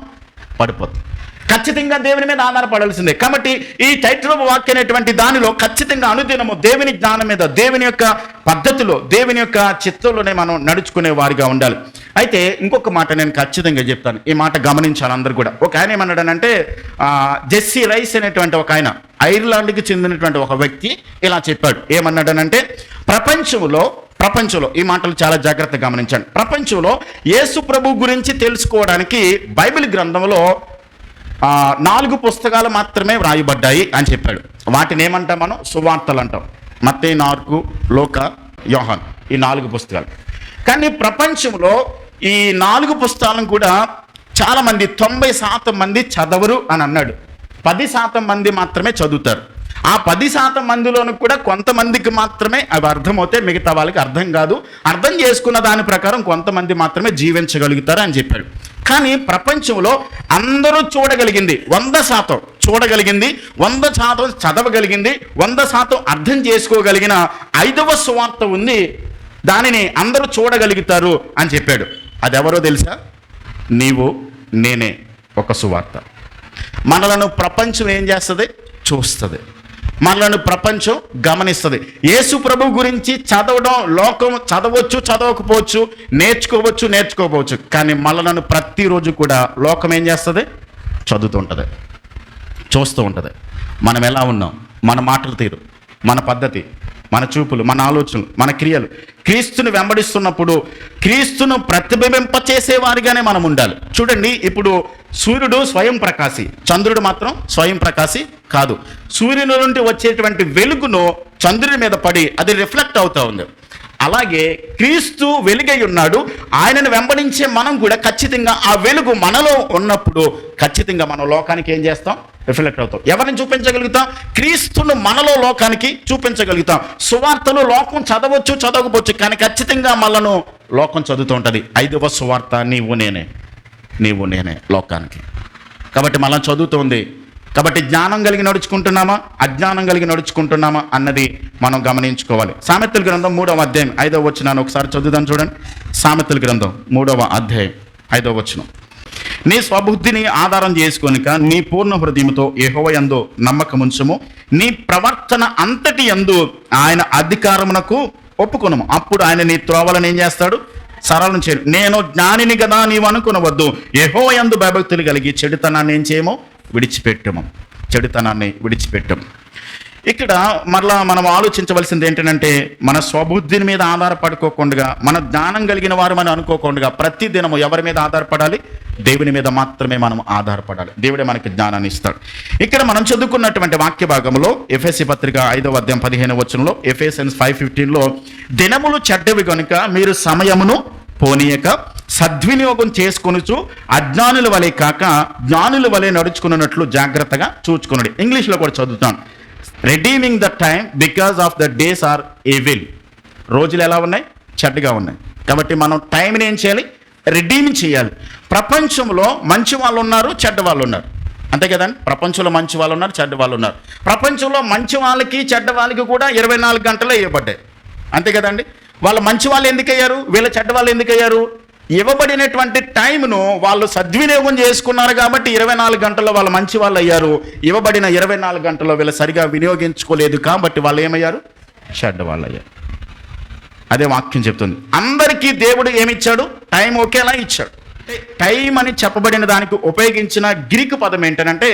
పడిపోతాం. ఖచ్చితంగా దేవుని మీద ఆధారపడాల్సిందే. కాబట్టి ఈ టైట్ రోప్ వాక్ అనేటువంటి దానిలో ఖచ్చితంగా అనుదినము దేవుని జ్ఞానం మీద, దేవుని యొక్క పద్ధతిలో, దేవుని యొక్క చిత్తంలోనే మనం నడుచుకునే వారిగా ఉండాలి. అయితే ఇంకొక మాట నేను ఖచ్చితంగా చెప్తాను, ఈ మాట గమనించాలి అందరూ కూడా. ఒక ఆయన ఏమన్నాడనంటే, జెస్సీ రైస్ అనేటువంటి ఒక ఆయన, ఐర్లాండ్కి చెందినటువంటి ఒక వ్యక్తి ఇలా చెప్పాడు. ఏమన్నాడనంటే, ప్రపంచంలో ఈ మాటలు చాలా జాగ్రత్తగా గమనించండి. ప్రపంచంలో యేసు ప్రభు గురించి తెలుసుకోవడానికి బైబిల్ గ్రంథంలో 4 పుస్తకాలు మాత్రమే వ్రాయబడ్డాయి అని చెప్పాడు. వాటిని ఏమంటాం మనం? సువార్తలు అంటాం. మత్తయి, మార్కు, లూకా, యోహాను, ఈ 4 పుస్తకాలు. కానీ ప్రపంచంలో ఈ 4 పుస్తకాలను కూడా చాలామంది 90% మంది చదవరు అని అన్నాడు. 10% మంది మాత్రమే చదువుతారు. ఆ 10% మందిలోనూ కూడా కొంతమందికి మాత్రమే అవి అర్థమవుతాయి, మిగతా వాళ్ళకి అర్థం కాదు. అర్థం చేసుకున్న దాని ప్రకారం కొంతమంది మాత్రమే జీవించగలుగుతారు అని చెప్పాడు. కానీ ప్రపంచంలో అందరూ చూడగలిగింది 100% చూడగలిగింది, 100% చదవగలిగింది, 100% అర్థం చేసుకోగలిగిన 5వ సువార్త ఉంది. దానిని అందరూ చూడగలుగుతారు అని చెప్పాడు. అది ఎవరో తెలుసా? నీవు నేనే ఒక సువార్త. మనలను ప్రపంచం ఏం చేస్తుంది? చూస్తుంది. మనలను ప్రపంచం గమనిస్తుంది. యేసు ప్రభు గురించి చదవడం, లోకం చదవచ్చు, చదవకపోవచ్చు, నేర్చుకోవచ్చు. కానీ మనలను ప్రతిరోజు కూడా లోకం ఏం చేస్తుంది? చదువుతూ ఉంటుంది, చూస్తూ ఉంటుంది. మనం ఎలా ఉన్నాం, మన మాటల తీరు, మన పద్ధతి, మన చూపులు, మన ఆలోచనలు, మన క్రియలు క్రీస్తుని వెంబడిస్తున్నప్పుడు క్రీస్తును ప్రతిబింబింపచేసేవారిగానే మనం ఉండాలి. చూడండి, ఇప్పుడు సూర్యుడు స్వయం ప్రకాశి, చంద్రుడు మాత్రం స్వయం ప్రకాశి కాదు. సూర్యుని నుండి వచ్చేటువంటి వెలుగును చంద్రుని మీద పడి అది రిఫ్లెక్ట్ అవుతూ ఉంది. అలాగే క్రీస్తు వెలుగై ఉన్నాడు. ఆయనను వెంబడించే మనం కూడా ఖచ్చితంగా ఆ వెలుగు మనలో ఉన్నప్పుడు ఖచ్చితంగా మనం లోకానికి ఏం చేస్తాం? రిఫ్లెక్ట్ అవుతాం. ఎవరిని చూపించగలుగుతాం? క్రీస్తును మనలో లోకానికి చూపించగలుగుతాం. సువార్తలు లోకం చదవచ్చు, చదవకపోవచ్చు, కానీ ఖచ్చితంగా మనను లోకం చదువుతూ ఉంటుంది. 5వ సువార్త నీవు నేనే లోకానికి. కాబట్టి మనం చదువుతుంది. కాబట్టి జ్ఞానం కలిగి నడుచుకుంటున్నామా, అజ్ఞానం కలిగి నడుచుకుంటున్నామా అన్నది మనం గమనించుకోవాలి. సామెతల గ్రంథం 3వ అధ్యాయం 5వ వచనాన్ని ఒకసారి చదువుదాం చూడండి. సామెతల గ్రంథం 3వ అధ్యాయం 5వ వచనం. నీ స్వబుద్ధిని ఆధారం చేసుకొనిక నీ పూర్ణ హృదయంతో యెహోవా యందు నమ్మకముంచుము, నీ ప్రవర్తన అంతటి యందు ఆయన అధికారమునకు ఒప్పుకొనుము. అప్పుడు ఆయన నీ త్రోవలను ఏం చేస్తాడు? సరళం చేయడు. నేను జ్ఞానిని కదా నీవు అనుకునవద్దు, యెహోవా యందు భయభక్తులు కలిగి చెడుతనాన్ని ఏం చేయము? విడిచిపెట్టము. చెడుతనాన్ని విడిచిపెట్టాం. ఇక్కడ మరలా మనం ఆలోచించవలసింది ఏంటంటే, మన స్వబుద్ధిని మీద ఆధారపడుకోకుండా, మన జ్ఞానం కలిగిన వారు మనం అనుకోకుండా ప్రతి దినము ఎవరి మీద ఆధారపడాలి? దేవుని మీద మాత్రమే మనం ఆధారపడాలి. దేవుడే మనకి జ్ఞానాన్ని ఇస్తాడు. ఇక్కడ మనం చదువుకున్నటువంటి వాక్య భాగంలో ఎఫెసీ పత్రిక 5వ అధ్యాయం 15వ వచనంలో, ఎఫెసియన్స్ 5:15లో, దినములు చెడ్డవి కనుక మీరు సమయమును పోనీయక సద్వినియోగం చేసుకొనుచు అజ్ఞానుల వలె కాక జ్ఞానుల వలె నడుచుకున్నట్లు జాగ్రత్తగా చూచుకున్నాడు. ఇంగ్లీష్లో కూడా చదువుతాను. Redeeming the time because of the days are evil. రోజులు ఎలా ఉన్నాయి? చెడ్డగా ఉన్నాయి. కాబట్టి మనం టైంని ఏం చేయాలి? రెడీమ్ చేయాలి. ప్రపంచంలో మంచి వాళ్ళు ఉన్నారు, చెడ్డ వాళ్ళు ఉన్నారు, అంతే కదండి. ప్రపంచంలో మంచి వాళ్ళు ఉన్నారు, చెడ్డ వాళ్ళు ఉన్నారు. ప్రపంచంలో మంచి వాళ్ళకి చెడ్డ వాళ్ళకి కూడా 24 గంటలే ఇవ్వబడ్డాయి, అంతే కదండి. వాళ్ళ మంచి వాళ్ళు ఎందుకు అయ్యారు? వీళ్ళ చెడ్డ వాళ్ళు ఎందుకు అయ్యారు? ఇవ్వబడినటువంటి టైంను వాళ్ళు సద్వినియోగం చేసుకున్నారు కాబట్టి 24 గంటల్లో వాళ్ళు మంచి వాళ్ళు అయ్యారు. ఇవ్వబడిన 24 గంటల్లో వీళ్ళు సరిగా వినియోగించుకోలేదు కాబట్టి వాళ్ళు ఏమయ్యారు? చెడ్డ వాళ్ళు అయ్యారు. అదే వాక్యం చెప్తుంది. అందరికీ దేవుడు ఏమిచ్చాడు? టైం ఒకేలా ఇచ్చాడు. టైం అని చెప్పబడిన దానికి ఉపయోగించిన గ్రీకు పదం ఏంటంటే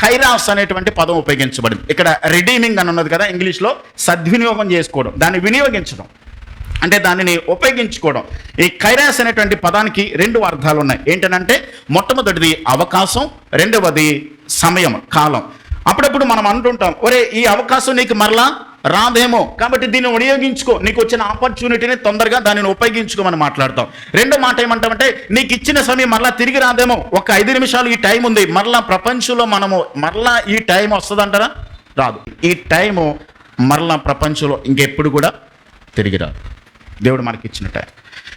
కైరాస్ అనేటువంటి పదం ఉపయోగించబడింది. ఇక్కడ రెడీమింగ్ అని ఉన్నది కదా, ఇంగ్లీష్లో సద్వినియోగం చేసుకోవడం, దాన్ని వినియోగించడం అంటే దానిని ఉపయోగించుకోవడం. ఈ కైరాస్ అనేటువంటి పదానికి 2 అర్థాలు ఉన్నాయి. ఏంటంటే మొట్టమొదటిది అవకాశం, రెండవది సమయం, కాలం. అప్పుడప్పుడు మనం అంటుంటాం, ఒరే ఈ అవకాశం నీకు మరలా రాదేమో కాబట్టి దీన్ని వినియోగించుకో, నీకు వచ్చిన ఆపర్చునిటీని తొందరగా దానిని ఉపయోగించుకోమని మాట్లాడతాం. రెండో మాట ఏమంటామంటే, నీకు ఇచ్చిన సమయం మరలా తిరిగి రాదేమో, ఒక 5 నిమిషాలు ఈ టైం ఉంది, మరలా ప్రపంచంలో మనము మరలా ఈ టైం వస్తుందంటారా? రాదు. ఈ టైము మరలా ప్రపంచంలో ఇంకెప్పుడు కూడా తిరిగి రాదు. దేవుడు మనకి ఇచ్చిన టైం.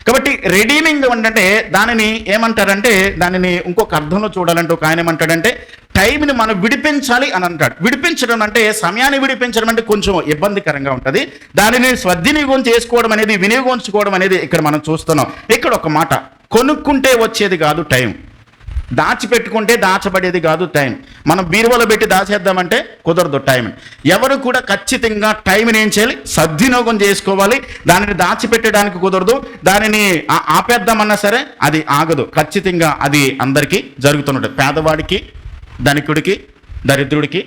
కాబట్టి రెడీమింగ్ అంటే దానిని ఏమంటారంటే, దానిని ఇంకొక అర్థంలో చూడాలంటే ఒక ఆయన ఏమంటాడంటే, టైంని మనం విడిపించాలి అని అంటాడు. విడిపించడం అంటే, సమయాన్ని విడిపించడం అంటే కొంచెం ఇబ్బందికరంగా ఉంటుంది. దానిని సద్వినియోగం చేసుకోవడం అనేది, వినియోగించుకోవడం అనేది ఇక్కడ మనం చూస్తున్నాం. ఇక్కడ ఒక మాట, కొనుక్కుంటే వచ్చేది కాదు టైం, దాచిపెట్టుకుంటే దాచబడేది కాదు టైం. మనం బీరువాలో పెట్టి దాచేద్దామంటే కుదరదు టైం. ఎవరు కూడా ఖచ్చితంగా టైంని ఏం చేయాలి? సద్వినియోగం చేసుకోవాలి. దానిని దాచిపెట్టడానికి కుదరదు. దానిని ఆపేద్దామన్నా సరే అది ఆగదు. ఖచ్చితంగా అది అందరికీ జరుగుతుంటుంది. పేదవాడికి, ధనికుడికి, దరిద్రుడికి,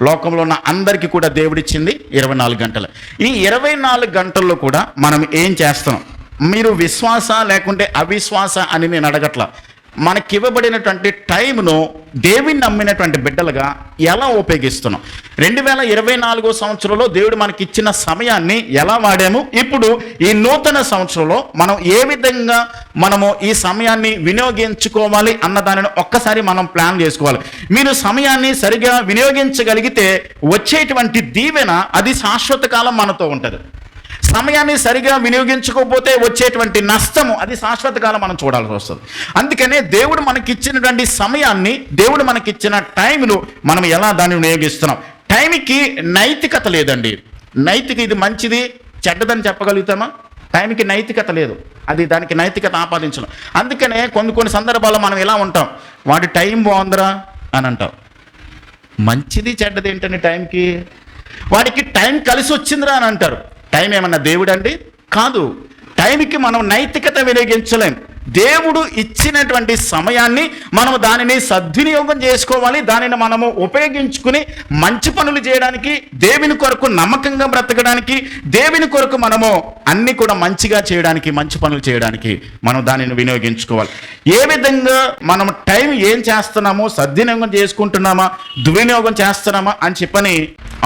లోకంలో ఉన్న అందరికీ కూడా దేవుడిచ్చింది 24 గంటలు. ఈ 24 గంటల్లో కూడా మనం ఏం చేస్తున్నాం? మీరు విశ్వాస లేకుంటే అవిశ్వాస అని నేను అడగట్లా. మనకివ్వబడినటువంటి టైంను దేవుని నమ్మినటువంటి బిడ్డలుగా ఎలా ఉపయోగిస్తున్నాం? 2024 సంవత్సరంలో దేవుడు మనకి ఇచ్చిన సమయాన్ని ఎలా వాడాము? ఇప్పుడు ఈ నూతన సంవత్సరంలో మనం ఏ విధంగా మనము ఈ సమయాన్ని వినియోగించుకోవాలి అన్న దానిని ఒక్కసారి మనం ప్లాన్ చేసుకోవాలి. మీరు సమయాన్ని సరిగా వినియోగించగలిగితే వచ్చేటువంటి దీవెన అది శాశ్వత కాలం మనతో ఉంటుంది. సమయాన్ని సరిగా వినియోగించుకోకపోతే వచ్చేటువంటి నష్టము అది శాశ్వత కాలం మనం చూడాల్సి వస్తుంది. అందుకనే దేవుడు మనకిచ్చినటువంటి సమయాన్ని, దేవుడు మనకిచ్చిన టైంను మనం ఎలా దాన్ని వినియోగిస్తున్నాం? టైంకి నైతికత లేదండి. ఇది మంచిది చెడ్డదని చెప్పగలుగుతామా? టైంకి నైతికత లేదు. అది దానికి నైతికత ఆపాదించడం. అందుకనే కొన్ని సందర్భాల్లో మనం ఎలా ఉంటాం, వాడి టైం బాగుందిరా అని అంటాం. మంచిది చెడ్డది ఏంటండి టైంకి? వాడికి టైం కలిసి వచ్చిందిరా అని అంటారు. టైం ఏమన్నా దేవుడు అండి? కాదు. టైంకి మనం నైతికత వినియోగించలేం. దేవుడు ఇచ్చినటువంటి సమయాన్ని మనము దానిని సద్వినియోగం చేసుకోవాలి. దానిని మనము ఉపయోగించుకుని మంచి పనులు చేయడానికి, దేవుని కొరకు నమ్మకంగా బ్రతకడానికి, దేవుని కొరకు మనము అన్ని కూడా మంచిగా చేయడానికి, మంచి పనులు చేయడానికి మనం దానిని వినియోగించుకోవాలి. ఏ విధంగా మనం టైం ఏం చేస్తున్నామో, సద్వినియోగం చేసుకుంటున్నామా, దుర్వినియోగం చేస్తున్నామా అని చెప్పని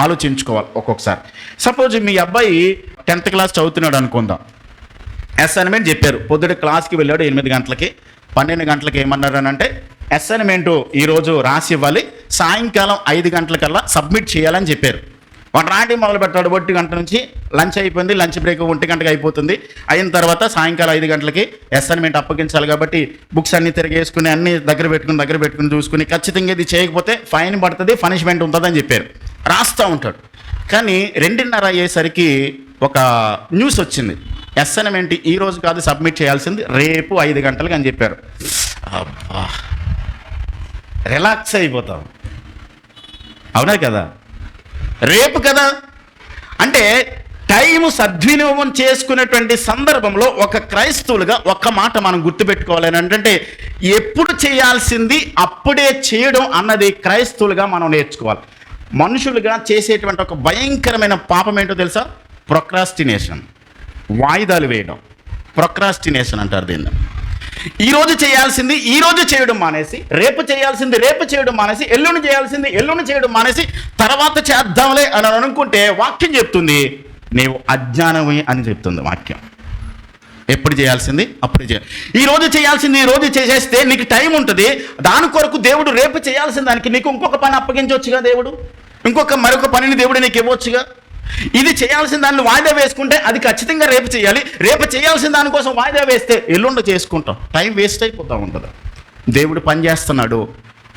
ఆలోచించుకోవాలి. ఒక్కొక్కసారి సపోజ్ మీ అబ్బాయి 10th క్లాస్ చదువుతున్నాడు అనుకుందాం. అసైన్మెంట్ చెప్పారు. పొద్దుట క్లాస్కి వెళ్ళాడు 8 గంటలకి. 12 గంటలకి ఏమన్నారు అని అంటే, అసైన్మెంటు ఈరోజు రాసి ఇవ్వాలి, సాయంకాలం 5 గంటలకల్లా సబ్మిట్ చేయాలని చెప్పారు. వాడు రాయడం మొదలు పెట్టాడు. 1 గంట నుంచి లంచ్ అయిపోయింది. లంచ్ బ్రేక్ 1 గంటకి అయిపోతుంది. అయిన తర్వాత సాయంకాలం 5 గంటలకి అసైన్మెంట్ అప్పగించాలి కాబట్టి బుక్స్ అన్ని తిరిగేసుకుని అన్ని దగ్గర పెట్టుకుని చూసుకుని ఖచ్చితంగా ఇది చేయకపోతే ఫైన్ పడుతుంది, పనిష్మెంట్ ఉంటుందని చెప్పారు. రాస్తూ ఉంటాడు. కానీ 2:30 అయ్యేసరికి ఒక న్యూస్ వచ్చింది, అసైన్మెంట్ ఈ రోజు కాదు సబ్మిట్ చేయాల్సింది, రేపు 5 గంటలకు అని చెప్పారు. అబ్బా, రిలాక్స్ అయిపోతాం. అవునా కదా? రేపు కదా అంటే టైము సద్వినియోగం చేసుకునేటువంటి సందర్భంలో ఒక క్రైస్తవులుగా ఒక్క మాట మనం గుర్తుపెట్టుకోవాలి. ఏంటంటే ఎప్పుడు చేయాల్సింది అప్పుడే చేయడం అన్నది క్రైస్తవులుగా మనం నేర్చుకోవాలి. మనుషులుగా చేసేటువంటి ఒక భయంకరమైన పాపం ఏంటో తెలుసా? ప్రొక్రాస్టినేషన్, వాయిదాలు వేయడం. ప్రొక్రాస్టినేషన్ అంటారు దీన్ని. ఈరోజు చేయాల్సింది ఈరోజు చేయడం మానేసి, రేపు చేయాల్సింది రేపు చేయడం మానేసి, ఎల్లుండి చేయాల్సింది ఎల్లుండి చేయడం మానేసి, తర్వాత చేద్దాంలే అని అనుకుంటే వాక్యం చెప్తుంది నీవు అజ్ఞానమే అని చెప్తుంది వాక్యం. ఎప్పుడు చేయాల్సింది అప్పుడు చేయాలి. ఈరోజు చేయాల్సింది ఈరోజు చేసేస్తే నీకు టైం ఉంటుంది. దాని కొరకు దేవుడు రేపు చేయాల్సిన దానికి నీకు ఇంకొక పని అప్పగించవచ్చుగా. దేవుడు మరొక పనిని దేవుడు నీకు ఇవ్వచ్చుగా. ఇది చేయాల్సిన దాన్ని వాయిదా వేసుకుంటే అది ఖచ్చితంగా రేపు చేయాలి. రేపు చేయాల్సిన దానికోసం వాయిదా వేస్తే ఎల్లుండి చేసుకుంటాం. టైం వేస్ట్ అయిపోతూ ఉంటుంది. దేవుడు పని చేస్తున్నాడు.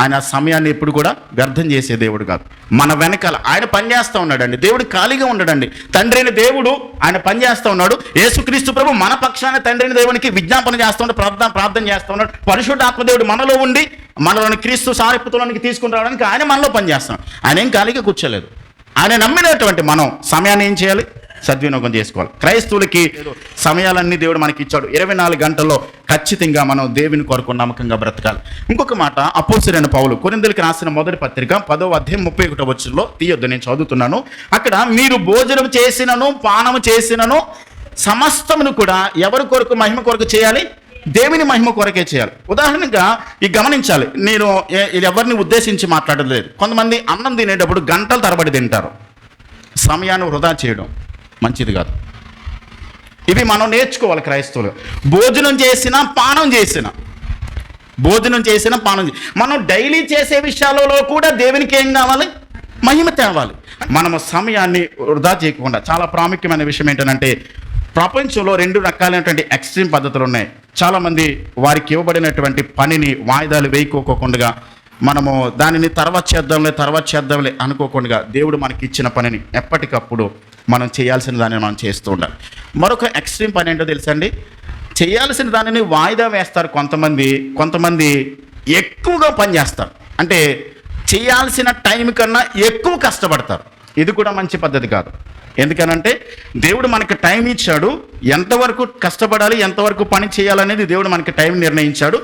ఆయన సమయాన్ని ఎప్పుడు కూడా వ్యర్థం చేసే దేవుడు కాదు. మన వెనకాల ఆయన పని చేస్తూ ఉన్నాడండి. దేవుడు ఖాళీగా ఉండడండి. తండ్రి అయిన దేవుడు ఆయన పని చేస్తూ ఉన్నాడు. యేసుక్రీస్తు ప్రభు మన పక్షాన తండ్రి అయిన దేవునికి విజ్ఞాపన చేస్తూ ఉన్నాడు, ప్రార్థన చేస్తూ ఉన్నాడు. పరిశుద్ధ ఆత్మదేవుడు మనలో ఉండి మనలోని క్రీస్తు సారూప్యతలోనికి తీసుకుని రావడానికి ఆయన మనలో పని చేస్తున్నాడు. ఆయన ఏం ఖాళీగా కూర్చోలేదు. ఆయన నమ్మినటువంటి మనం సమయాన్ని ఏం చేయాలి? సద్వినియోగం చేసుకోవాలి. క్రైస్తవులకి సమయాలన్నీ దేవుడు మనకి ఇచ్చాడు. 24 గంటల్లో ఖచ్చితంగా మనం దేవుని కొరకు నమ్మకంగా బ్రతకాలి. ఇంకొక మాట, అపోస్తలుడైన పౌలు కొరింథీయులకు రాసిన మొదటి పత్రిక 10వ అధ్యాయం 31వ వచనంలో తీయొద్దు, నేను చదువుతున్నాను. అక్కడ మీరు భోజనం చేసినను పానము చేసినను సమస్తమును కూడా ఎవరి కొరకు? మహిమ కొరకు చేయాలి, దేవుని మహిమ కొరకే చేయాలి. ఉదాహరణగా ఇది గమనించాలి. నేను ఇది ఎవరిని ఉద్దేశించి మాట్లాడలేదు. కొంతమంది అన్నం తినేటప్పుడు గంటల తరబడి తింటారు. సమయాన్ని వృధా చేయడం మంచిది కాదు. ఇవి మనం నేర్చుకోవాలి క్రైస్తవులు. భోజనం చేసిన పానం చేసిన మనం డైలీ చేసే విషయాలలో కూడా దేవునికి ఏం కావాలి? మహిమ తేవాలి. మనము సమయాన్ని వృధా చేయకుండా, చాలా ప్రాముఖ్యమైన విషయం ఏంటంటే ప్రపంచంలో 2 రకాలైనటువంటి ఎక్స్ట్రీమ్ పద్ధతులు ఉన్నాయి. చాలామంది వారికి ఇవ్వబడినటువంటి పనిని వాయిదాలు వేయకోకుండా మనము దానిని తర్వాత చేద్దాంలే అనుకోకుండా దేవుడు మనకి ఇచ్చిన పనిని ఎప్పటికప్పుడు మనం చేయాల్సిన దానిని మనం చేస్తూ ఉండాలి. మరొక ఎక్స్ట్రీమ్ పని ఏంటో తెలుసండి? చేయాల్సిన దానిని వాయిదా వేస్తారు కొంతమంది ఎక్కువగా పని చేస్తారు. అంటే చేయాల్సిన టైం కన్నా ఎక్కువ కష్టపడతారు. ఇది కూడా మంచి పద్ధతి కాదు. ఎందుకనంటే దేవుడు మనకి టైం ఇచ్చాడు. ఎంతవరకు కష్టపడాలి, ఎంతవరకు పని చేయాలనేది దేవుడు మనకి టైం నిర్ణయించాడు.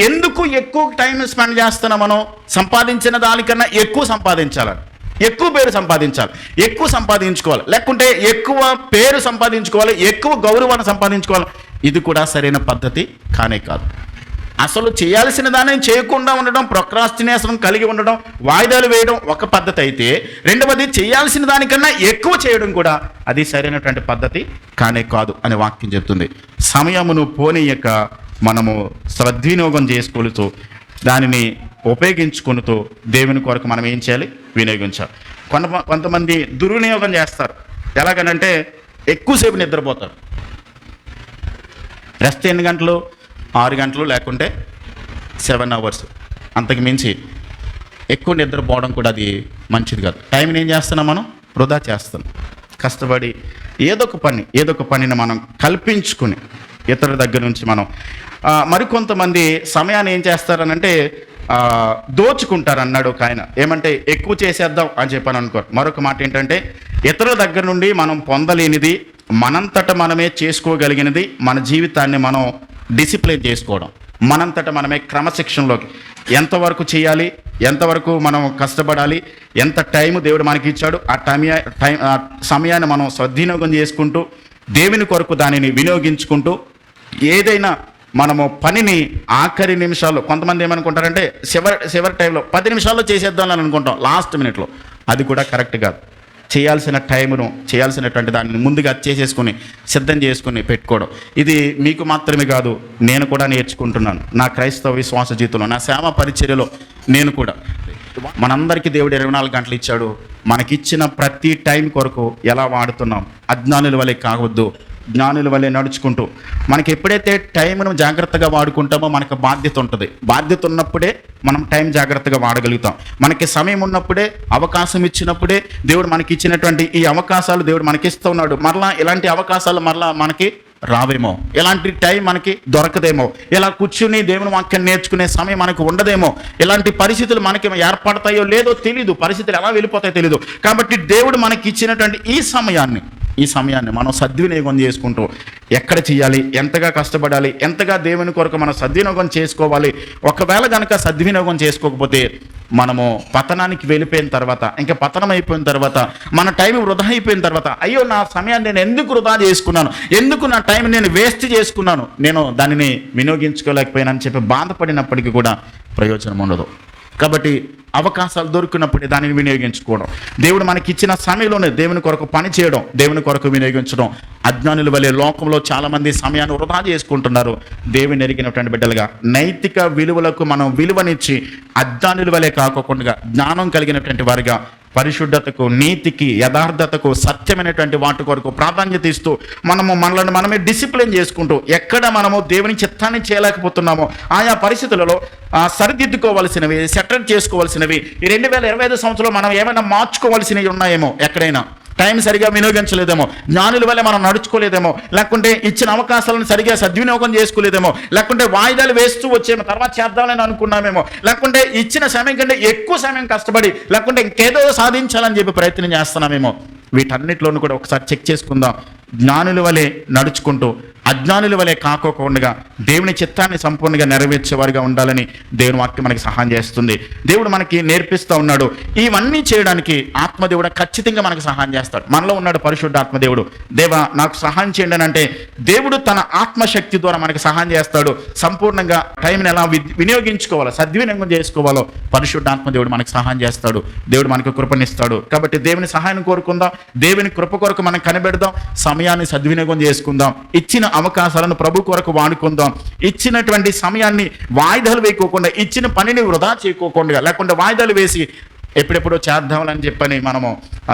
ఎందుకు ఎక్కువ టైం స్పెండ్ చేస్తున్నాం? మనం సంపాదించిన దానికన్నా ఎక్కువ సంపాదించాలని, ఎక్కువ పేరు సంపాదించాలి, ఎక్కువ సంపాదించుకోవాలి, లేకుంటే ఎక్కువ పేరు సంపాదించుకోవాలి, ఎక్కువ గౌరవాన్ని సంపాదించుకోవాలి. ఇది కూడా సరైన పద్ధతి కానే కాదు. అసలు చేయాల్సిన దాన్ని చేయకుండా ఉండడం, ప్రొక్రాస్టినేషన్ కలిగి ఉండడం, వాయిదాలు వేయడం ఒక పద్ధతి అయితే, రెండవది చేయాల్సిన దానికన్నా ఎక్కువ చేయడం కూడా అది సరైనటువంటి పద్ధతి కానే కాదు అని వాక్యం చెప్తుంది. సమయమును పోనీయక మనము సద్వినియోగం చేసుకోలుతూ దానిని ఉపయోగించుకుంటూ దేవుని కొరకు మనం ఏం చేయాలి? వినియోగించాలి. కొంతమంది దుర్వినియోగం చేస్తారు. ఎలాగనంటే ఎక్కువసేపు నిద్రపోతారు. రెస్ట్ ఎన్ని గంటలు? 6 గంటలు, లేకుంటే 7 అవర్స్. అంతకు మించి ఎక్కువ నిద్రపోవడం కూడా అది మంచిది కాదు. టైంని ఏం చేస్తున్నాం? మనం వృధా చేస్తున్నాం. కష్టపడి ఏదో ఒక పనిని మనం కల్పించుకుని ఇతరుల దగ్గర నుంచి మనం మరికొంతమంది సమయాన్ని ఏం చేస్తారనంటే దోచుకుంటారు. అన్నాడు ఒక ఆయన. ఏమంటే ఎక్కువ చేసేద్దాం అని చెప్పాను అనుకోరు. మరొక మాట ఏంటంటే ఇతరుల దగ్గర నుండి మనం పొందలేనిది మనంతట మనమే చేసుకోగలిగినది మన జీవితాన్ని మనం డిసిప్లిన్ చేసుకోవడం, మనంతట మనమే క్రమశిక్షణలోకి ఎంతవరకు చేయాలి, ఎంతవరకు మనం కష్టపడాలి, ఎంత టైం దేవుడు మనకి ఇచ్చాడు, ఆ సమయాన్ని మనం సద్వినియోగం చేసుకుంటూ దేవుని కొరకు దానిని వినియోగించుకుంటూ ఏదైనా మనము పనిని ఆఖరి నిమిషాల్లో, కొంతమంది ఏమనుకుంటారంటే చివరి టైంలో 10 నిమిషాల్లో చేసేద్దాం అని అనుకుంటాం, లాస్ట్ మినిట్లో. అది కూడా కరెక్ట్ కాదు. చేయాల్సిన టైమును, చేయాల్సినటువంటి దానిని ముందుగా చేసేసుకుని సిద్ధం చేసుకుని పెట్టుకోవడం. ఇది మీకు మాత్రమే కాదు, నేను కూడా నేర్చుకుంటున్నాను. నా క్రైస్తవ విశ్వాస జీవితంలో, నా సేవా పరిచర్యలో నేను కూడా. మనందరికీ దేవుడు 24 గంటలు ఇచ్చాడు. మనకిచ్చిన ప్రతి టైం కొరకు ఎలా వాడుతున్నాం? అజ్ఞానుల వలె కావద్దు, జ్ఞానుల వలె నడుచుకుంటూ మనకి ఎప్పుడైతే టైంను జాగ్రత్తగా వాడుకుంటామో మనకు బాధ్యత ఉంటుంది. బాధ్యత ఉన్నప్పుడే మనం టైం జాగ్రత్తగా వాడగలుగుతాం. మనకి సమయం ఉన్నప్పుడే, అవకాశం ఇచ్చినప్పుడే దేవుడు మనకి ఇచ్చినటువంటి ఈ అవకాశాలు దేవుడు మనకి ఇస్తూ ఉన్నాడు. మరలా ఇలాంటి అవకాశాలు మరలా మనకి రావేమో, ఎలాంటి టైం మనకి దొరకదేమో, ఇలా కూర్చుని దేవుని వాక్యం నేర్చుకునే సమయం మనకు ఉండదేమో, ఇలాంటి పరిస్థితులు మనకి ఏర్పడతాయో లేదో తెలీదు, పరిస్థితులు ఎలా వెళ్ళిపోతాయో తెలీదు. కాబట్టి దేవుడు మనకి ఇచ్చినటువంటి ఈ సమయాన్ని ఈ సమయాన్ని మనం సద్వినియోగం చేసుకుంటూ ఎక్కడ చేయాలి, ఎంతగా కష్టపడాలి, ఎంతగా దేవుని కొరకు మనం సద్వినియోగం చేసుకోవాలి. ఒకవేళ కనుక సద్వినియోగం చేసుకోకపోతే మనము పతనానికి వెళ్ళిపోయిన తర్వాత, ఇంకా పతనం అయిపోయిన తర్వాత, మన టైం వృధా అయిపోయిన తర్వాత, అయ్యో నా సమయాన్ని నేను ఎందుకు వృధా చేసుకున్నాను, ఎందుకు నా టైం నేను వేస్ట్ చేసుకున్నాను, నేను దానిని వినియోగించుకోలేకపోయానని చెప్పి బాధపడినప్పటికీ కూడా ప్రయోజనం ఉండదు. కాబట్టి అవకాశాలు దొరికినప్పుడే దానిని వినియోగించుకోవడం, దేవుడు మనకి ఇచ్చిన సమయంలోనే దేవుని కొరకు పని చేయడం, దేవుని కొరకు వినియోగించడం. అజ్ఞానుల వలె లోకంలో చాలామంది సమయాన్ని వృధా చేసుకుంటున్నారు. దేవుని ఎరిగినటువంటి బిడ్డలుగా నైతిక విలువలకు మనం విలువనిచ్చి అజ్ఞానుల వలె కాకుండా జ్ఞానం కలిగినటువంటి వారిగా పరిశుద్ధతకు, నీతికి, యథార్థతకు, సత్యమైనటువంటి వాటి కొరకు ప్రాధాన్యత ఇస్తూ మనల్ని మనమే డిసిప్లిన్ చేసుకుంటూ ఎక్కడ మనము దేవుని చిత్తాన్ని చేయలేకపోతున్నామో ఆయా పరిస్థితులలో సరిదిద్దుకోవాల్సినవి, సెటిల్ చేసుకోవాల్సినవి, ఈ 2025 సంవత్సరంలో మనం ఏమైనా మార్చుకోవాల్సినవి ఉన్నాయేమో, ఎక్కడైనా టైం సరిగా వినియోగించలేదేమో, జ్ఞానుల వల్ల మనం నడుచుకోలేదేమో, లేకుంటే ఇచ్చిన అవకాశాలను సరిగా సద్వినియోగం చేసుకోలేదేమో, లేకుంటే వాయిదాలు వేస్తూ వచ్చేమో, తర్వాత చేద్దామని అనుకున్నామేమో, లేకుంటే ఇచ్చిన సమయం కంటే ఎక్కువ సమయం కష్టపడి లేకుంటే ఇంకేదో సాధించాలని చెప్పి ప్రయత్నం చేస్తున్నామేమో. వీటన్నిటిలోనూ కూడా ఒకసారి చెక్ చేసుకుందాం. జ్ఞానుల వలె నడుచుకుంటూ అజ్ఞానుల వలె కాకోకుండా దేవుని చిత్తాన్ని సంపూర్ణంగా నెరవేర్చేవారుగా ఉండాలని దేవుని వాక్యం మనకి సహాయం చేస్తుంది. దేవుడు మనకి నేర్పిస్తూ ఉన్నాడు. ఇవన్నీ చేయడానికి ఆత్మదేవుడు ఖచ్చితంగా మనకు సహాయం చేస్తాడు. మనలో ఉన్నాడు పరిశుద్ధ ఆత్మదేవుడు. దేవా నాకు సహాయం చేయండి అని అంటే దేవుడు తన ఆత్మశక్తి ద్వారా మనకి సహాయం చేస్తాడు. సంపూర్ణంగా టైంని ఎలా వినియోగించుకోవాలో, సద్వినియోగం చేసుకోవాలో పరిశుద్ధ ఆత్మదేవుడు మనకు సహాయం చేస్తాడు. దేవుడు మనకు కృపనిస్తాడు. కాబట్టి దేవుని సహాయం కోరుకుందాం, దేవుని కృప కొరకు మనం కనిపెడదాం, సమయాన్ని సద్వినియోగం చేసుకుందాం, ఇచ్చిన అవకాశాలను ప్రభు కొరకు వాడుకుందాం, ఇచ్చినటువంటి సమయాన్ని వాయిదాలు వేయకోకుండా, ఇచ్చిన పనిని వృధా చేయకోకుండా, లేకుంటే వాయిదాలు వేసి ఎప్పుడెప్పుడో చేద్దామని చెప్పని మనము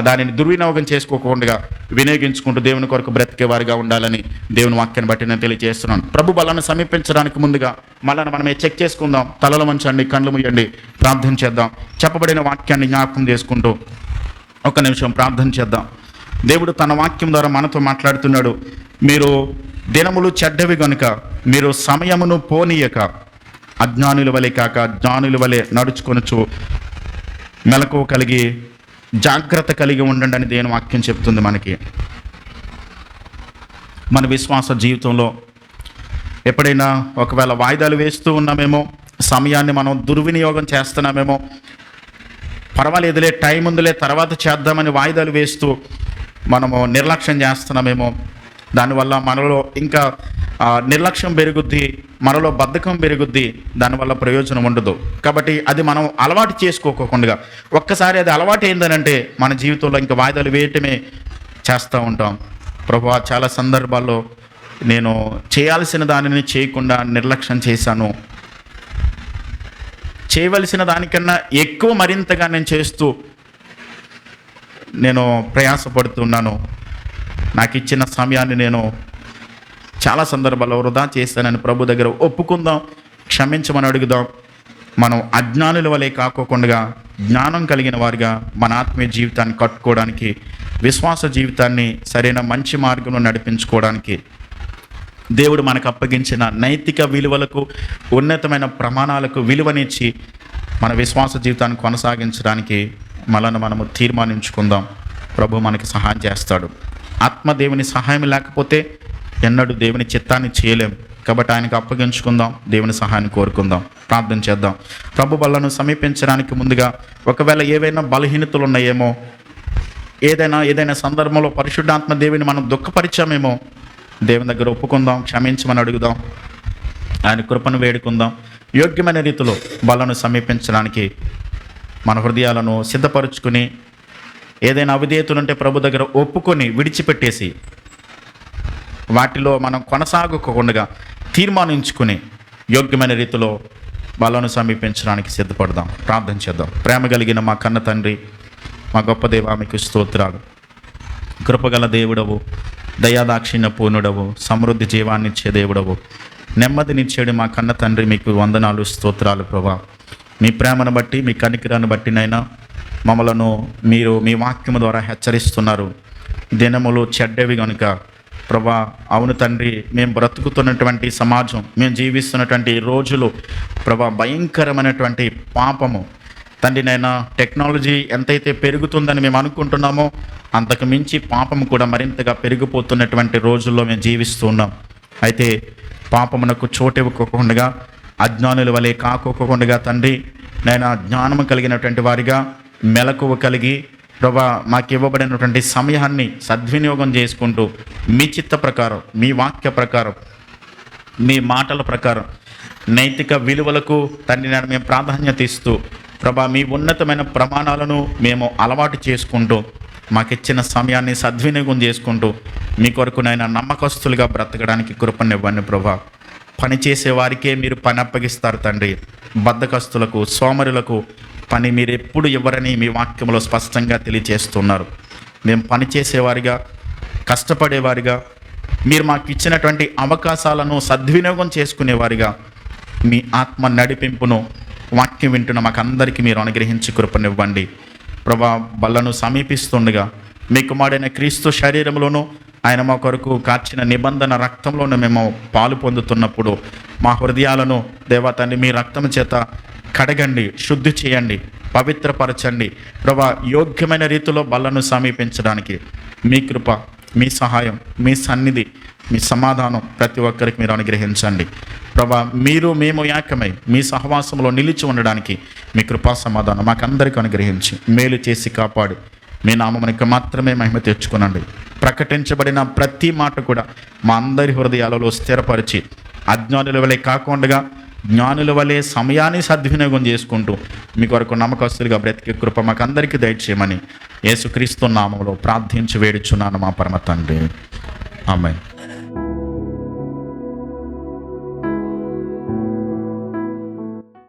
దానిని దుర్వినియోగం చేసుకోకుండా వినియోగించుకుంటూ దేవుని కొరకు బ్రతికే వారిగా ఉండాలని దేవుని వాక్యాన్ని బట్టి నేను తెలియజేస్తున్నాను. ప్రభు బలాన్ని సమీపించడానికి ముందుగా మనమే చెక్ చేసుకుందాం. తలలు వంచండి, కళ్ళు మూయండి, ప్రార్థన చేద్దాం. చెప్పబడిన వాక్యాన్ని జ్ఞాపకం చేసుకుంటూ ఒక నిమిషం ప్రార్థన చేద్దాం. దేవుడు తన వాక్యం ద్వారా మనతో మాట్లాడుతున్నాడు. మీరు దినములు చెడ్డవి గనుక మీరు సమయమును పోనీయక అజ్ఞానుల వలె కాక జ్ఞానుల వలె నడుచుకొనుచు మెలకువ కలిగి జాగ్రత్త కలిగి ఉండండి అని దేవుని వాక్యం చెప్తుంది మనకి. మన విశ్వాస జీవితంలో ఎప్పుడైనా ఒకవేళ వాయిదాలు వేస్తూ ఉన్నామేమో, సమయాన్ని మనం దుర్వినియోగం చేస్తున్నామేమో, పర్వాలేదులే టైం ఉందిలే తర్వాత చేద్దామని వాయిదాలు వేస్తూ మనము నిర్లక్ష్యం చేస్తున్నామేమో, దానివల్ల మనలో ఇంకా నిర్లక్ష్యం పెరుగుద్ది, మనలో బద్ధకం పెరుగుద్ది, దానివల్ల ప్రయోజనం ఉండదు. కాబట్టి అది మనం అలవాటు చేసుకోకుండా ఒక్కసారి అది అలవాటు ఏందనంటే మన జీవితంలో ఇంకా వాయిదాలు వేయటమే చేస్తూ ఉంటాం. ప్రభువా చాలా సందర్భాల్లో నేను చేయాల్సిన దానిని చేయకుండా నిర్లక్ష్యం చేశాను, చేయవలసిన దానికన్నా ఎక్కువ మరింతగా నేను చేస్తూ నేను ప్రయాసపడుతున్నాను, నాకు ఇచ్చిన సమయాన్ని నేను చాలా సందర్భాల్లో వృధా చేశానని ప్రభు దగ్గర ఒప్పుకుందాం, క్షమించమని అడుగుదాం. మనం అజ్ఞానుల వలె కాకోకుండా జ్ఞానం కలిగిన వారిగా మన ఆత్మీయ జీవితాన్ని కట్టుకోవడానికి, విశ్వాస జీవితాన్ని సరైన మంచి మార్గంలో నడిపించుకోవడానికి, దేవుడు మనకు అప్పగించిన నైతిక విలువలకు, ఉన్నతమైన ప్రమాణాలకు విలువనిచ్చి మన విశ్వాస జీవితాన్ని కొనసాగించడానికి మనము తీర్మానించుకుందాం. ప్రభు మనకి సహాయం చేస్తాడు. ఆత్మదేవుని సహాయం లేకపోతే ఎన్నడూ దేవుని చిత్తాన్ని చేయలేం. కాబట్టి ఆయనకు అప్పగించుకుందాం, దేవుని సహాయాన్ని కోరుకుందాం, ప్రార్థన చేద్దాం. ప్రభు బలను సమీపించడానికి ముందుగా ఒకవేళ ఏవైనా బలహీనతలు ఉన్నాయేమో, ఏదైనా సందర్భంలో పరిశుద్ధాత్మ దేవుని మనం దుఃఖపరిచామేమో, దేవుని దగ్గర ఒప్పుకుందాం, క్షమించమని అడుగుదాం, ఆయన కృపను వేడుకుందాం. యోగ్యమైన రీతిలో బలను సమీపించడానికి మన హృదయాలను సిద్ధపరుచుకుని, ఏదైనా అవిధేయతలుంటే ప్రభు దగ్గర ఒప్పుకొని విడిచిపెట్టేసి వాటిలో మనం కొనసాగకుండా తీర్మానించుకుని యోగ్యమైన రీతిలో బలను సమీపించడానికి సిద్ధపడదాం. ప్రార్థన చేద్దాం. ప్రేమ కలిగిన మా కన్న తండ్రి, మా గొప్ప దేవా, మీకు స్తోత్రాలు. కృపగల దేవుడవు, దయాదాక్షిణ్య పూర్ణుడవు, సమృద్ధి జీవాన్నిచ్చే దేవుడవు, నెమ్మదినిచ్చేడు మా కన్న తండ్రి, మీకు వందనాలు, స్తోత్రాలు ప్రభా. మీ ప్రేమను బట్టి, మీ కనికరాన్ని బట్టినైనా మమ్మలను మీరు మీ వాక్యము ద్వారా హెచ్చరిస్తున్నారు. దినములు చెడ్డవి కనుక ప్రభా, అవును తండ్రి, మేము బ్రతుకుతున్నటువంటి సమాజం, మేము జీవిస్తున్నటువంటి రోజులు ప్రభా భయంకరమైనటువంటి పాపము, తండ్రి నైనా టెక్నాలజీ ఎంతైతే పెరుగుతుందని మేము అనుకుంటున్నామో అంతకు మించి పాపం కూడా మరింతగా పెరిగిపోతున్నటువంటి రోజుల్లో మేము జీవిస్తున్నాం. అయితే పాపమునకు చోటు ఇవ్వకుండా, అజ్ఞానుల వలె కాకోకుండా తండ్రి నైనా జ్ఞానము కలిగినటువంటి వారిగా, మెలకువ కలిగి ప్రభా మాకు ఇవ్వబడినటువంటి సమయాన్ని సద్వినియోగం చేసుకుంటూ మీ చిత్త ప్రకారం, మీ వాక్య ప్రకారం, మీ మాటల ప్రకారం నైతిక విలువలకు తండ్రి నేను మేము ప్రాధాన్యత ఇస్తూ ప్రభా మీ ఉన్నతమైన ప్రమాణాలను మేము అలవాటు చేసుకుంటూ మాకిచ్చిన సమయాన్ని సద్వినియోగం చేసుకుంటూ మీ కొరకు నైనా నమ్మకస్తులుగా బ్రతకడానికి కృపనివ్వండి ప్రభా. పనిచేసే వారికే మీరు పని అప్పగిస్తారు తండ్రి. బద్ధకస్తులకు, సోమరులకు పని మీరు ఎప్పుడు ఇవ్వరని మీ వాక్యంలో స్పష్టంగా తెలియజేస్తున్నారు. మేము పనిచేసేవారిగా, కష్టపడేవారిగా, మీరు మాకు ఇచ్చినటువంటి అవకాశాలను సద్వినియోగం చేసుకునేవారిగా మీ ఆత్మ నడిపింపును వాక్యం వింటున్న మాకందరికీ మీరు అనుగ్రహించి కృపనివ్వండి ప్రభా. బలను సమీపిస్తుండగా మీ కుమారుడైన క్రీస్తు శరీరంలోనూ ఆయన మా కొరకు కార్చిన నిబంధన రక్తంలోనూ మేము పాలు పొందుతున్నప్పుడు మా హృదయాలను దేవా తండ్రి మీ రక్తం చేత కడగండి, శుద్ధి చేయండి, పవిత్రపరచండి ప్రభా. యోగ్యమైన రీతిలో బలను సమీపించడానికి మీ కృప, మీ సహాయం, మీ సన్నిధి, మీ సమాధానం ప్రతి ఒక్కరికి మీరు అనుగ్రహించండి ప్రభా. మీరు మేము ఏకమై మీ సహవాసంలో నిలిచి ఉండడానికి మీ కృపా సమాధానం మాకందరికీ అనుగ్రహించి మేలు చేసి కాపాడి మీ నామమునకు మాత్రమే మహిమ తెచ్చుకునండి. ప్రకటించబడిన ప్రతి మాట కూడా మా అందరి హృదయాలలో స్థిరపరిచి అజ్ఞానుల వలె కాకుండా జ్ఞానుల వలె సమయాన్ని సద్వినియోగం చేసుకుంటూ మీ కొరకు నమ్మకస్తులుగా బ్రతికే కృప మాకందరికీ దయచేయమని యేసుక్రీస్తు నామములో ప్రార్థించి వేడుచున్నాను మా పరమ తండ్రి. ఆమేన్.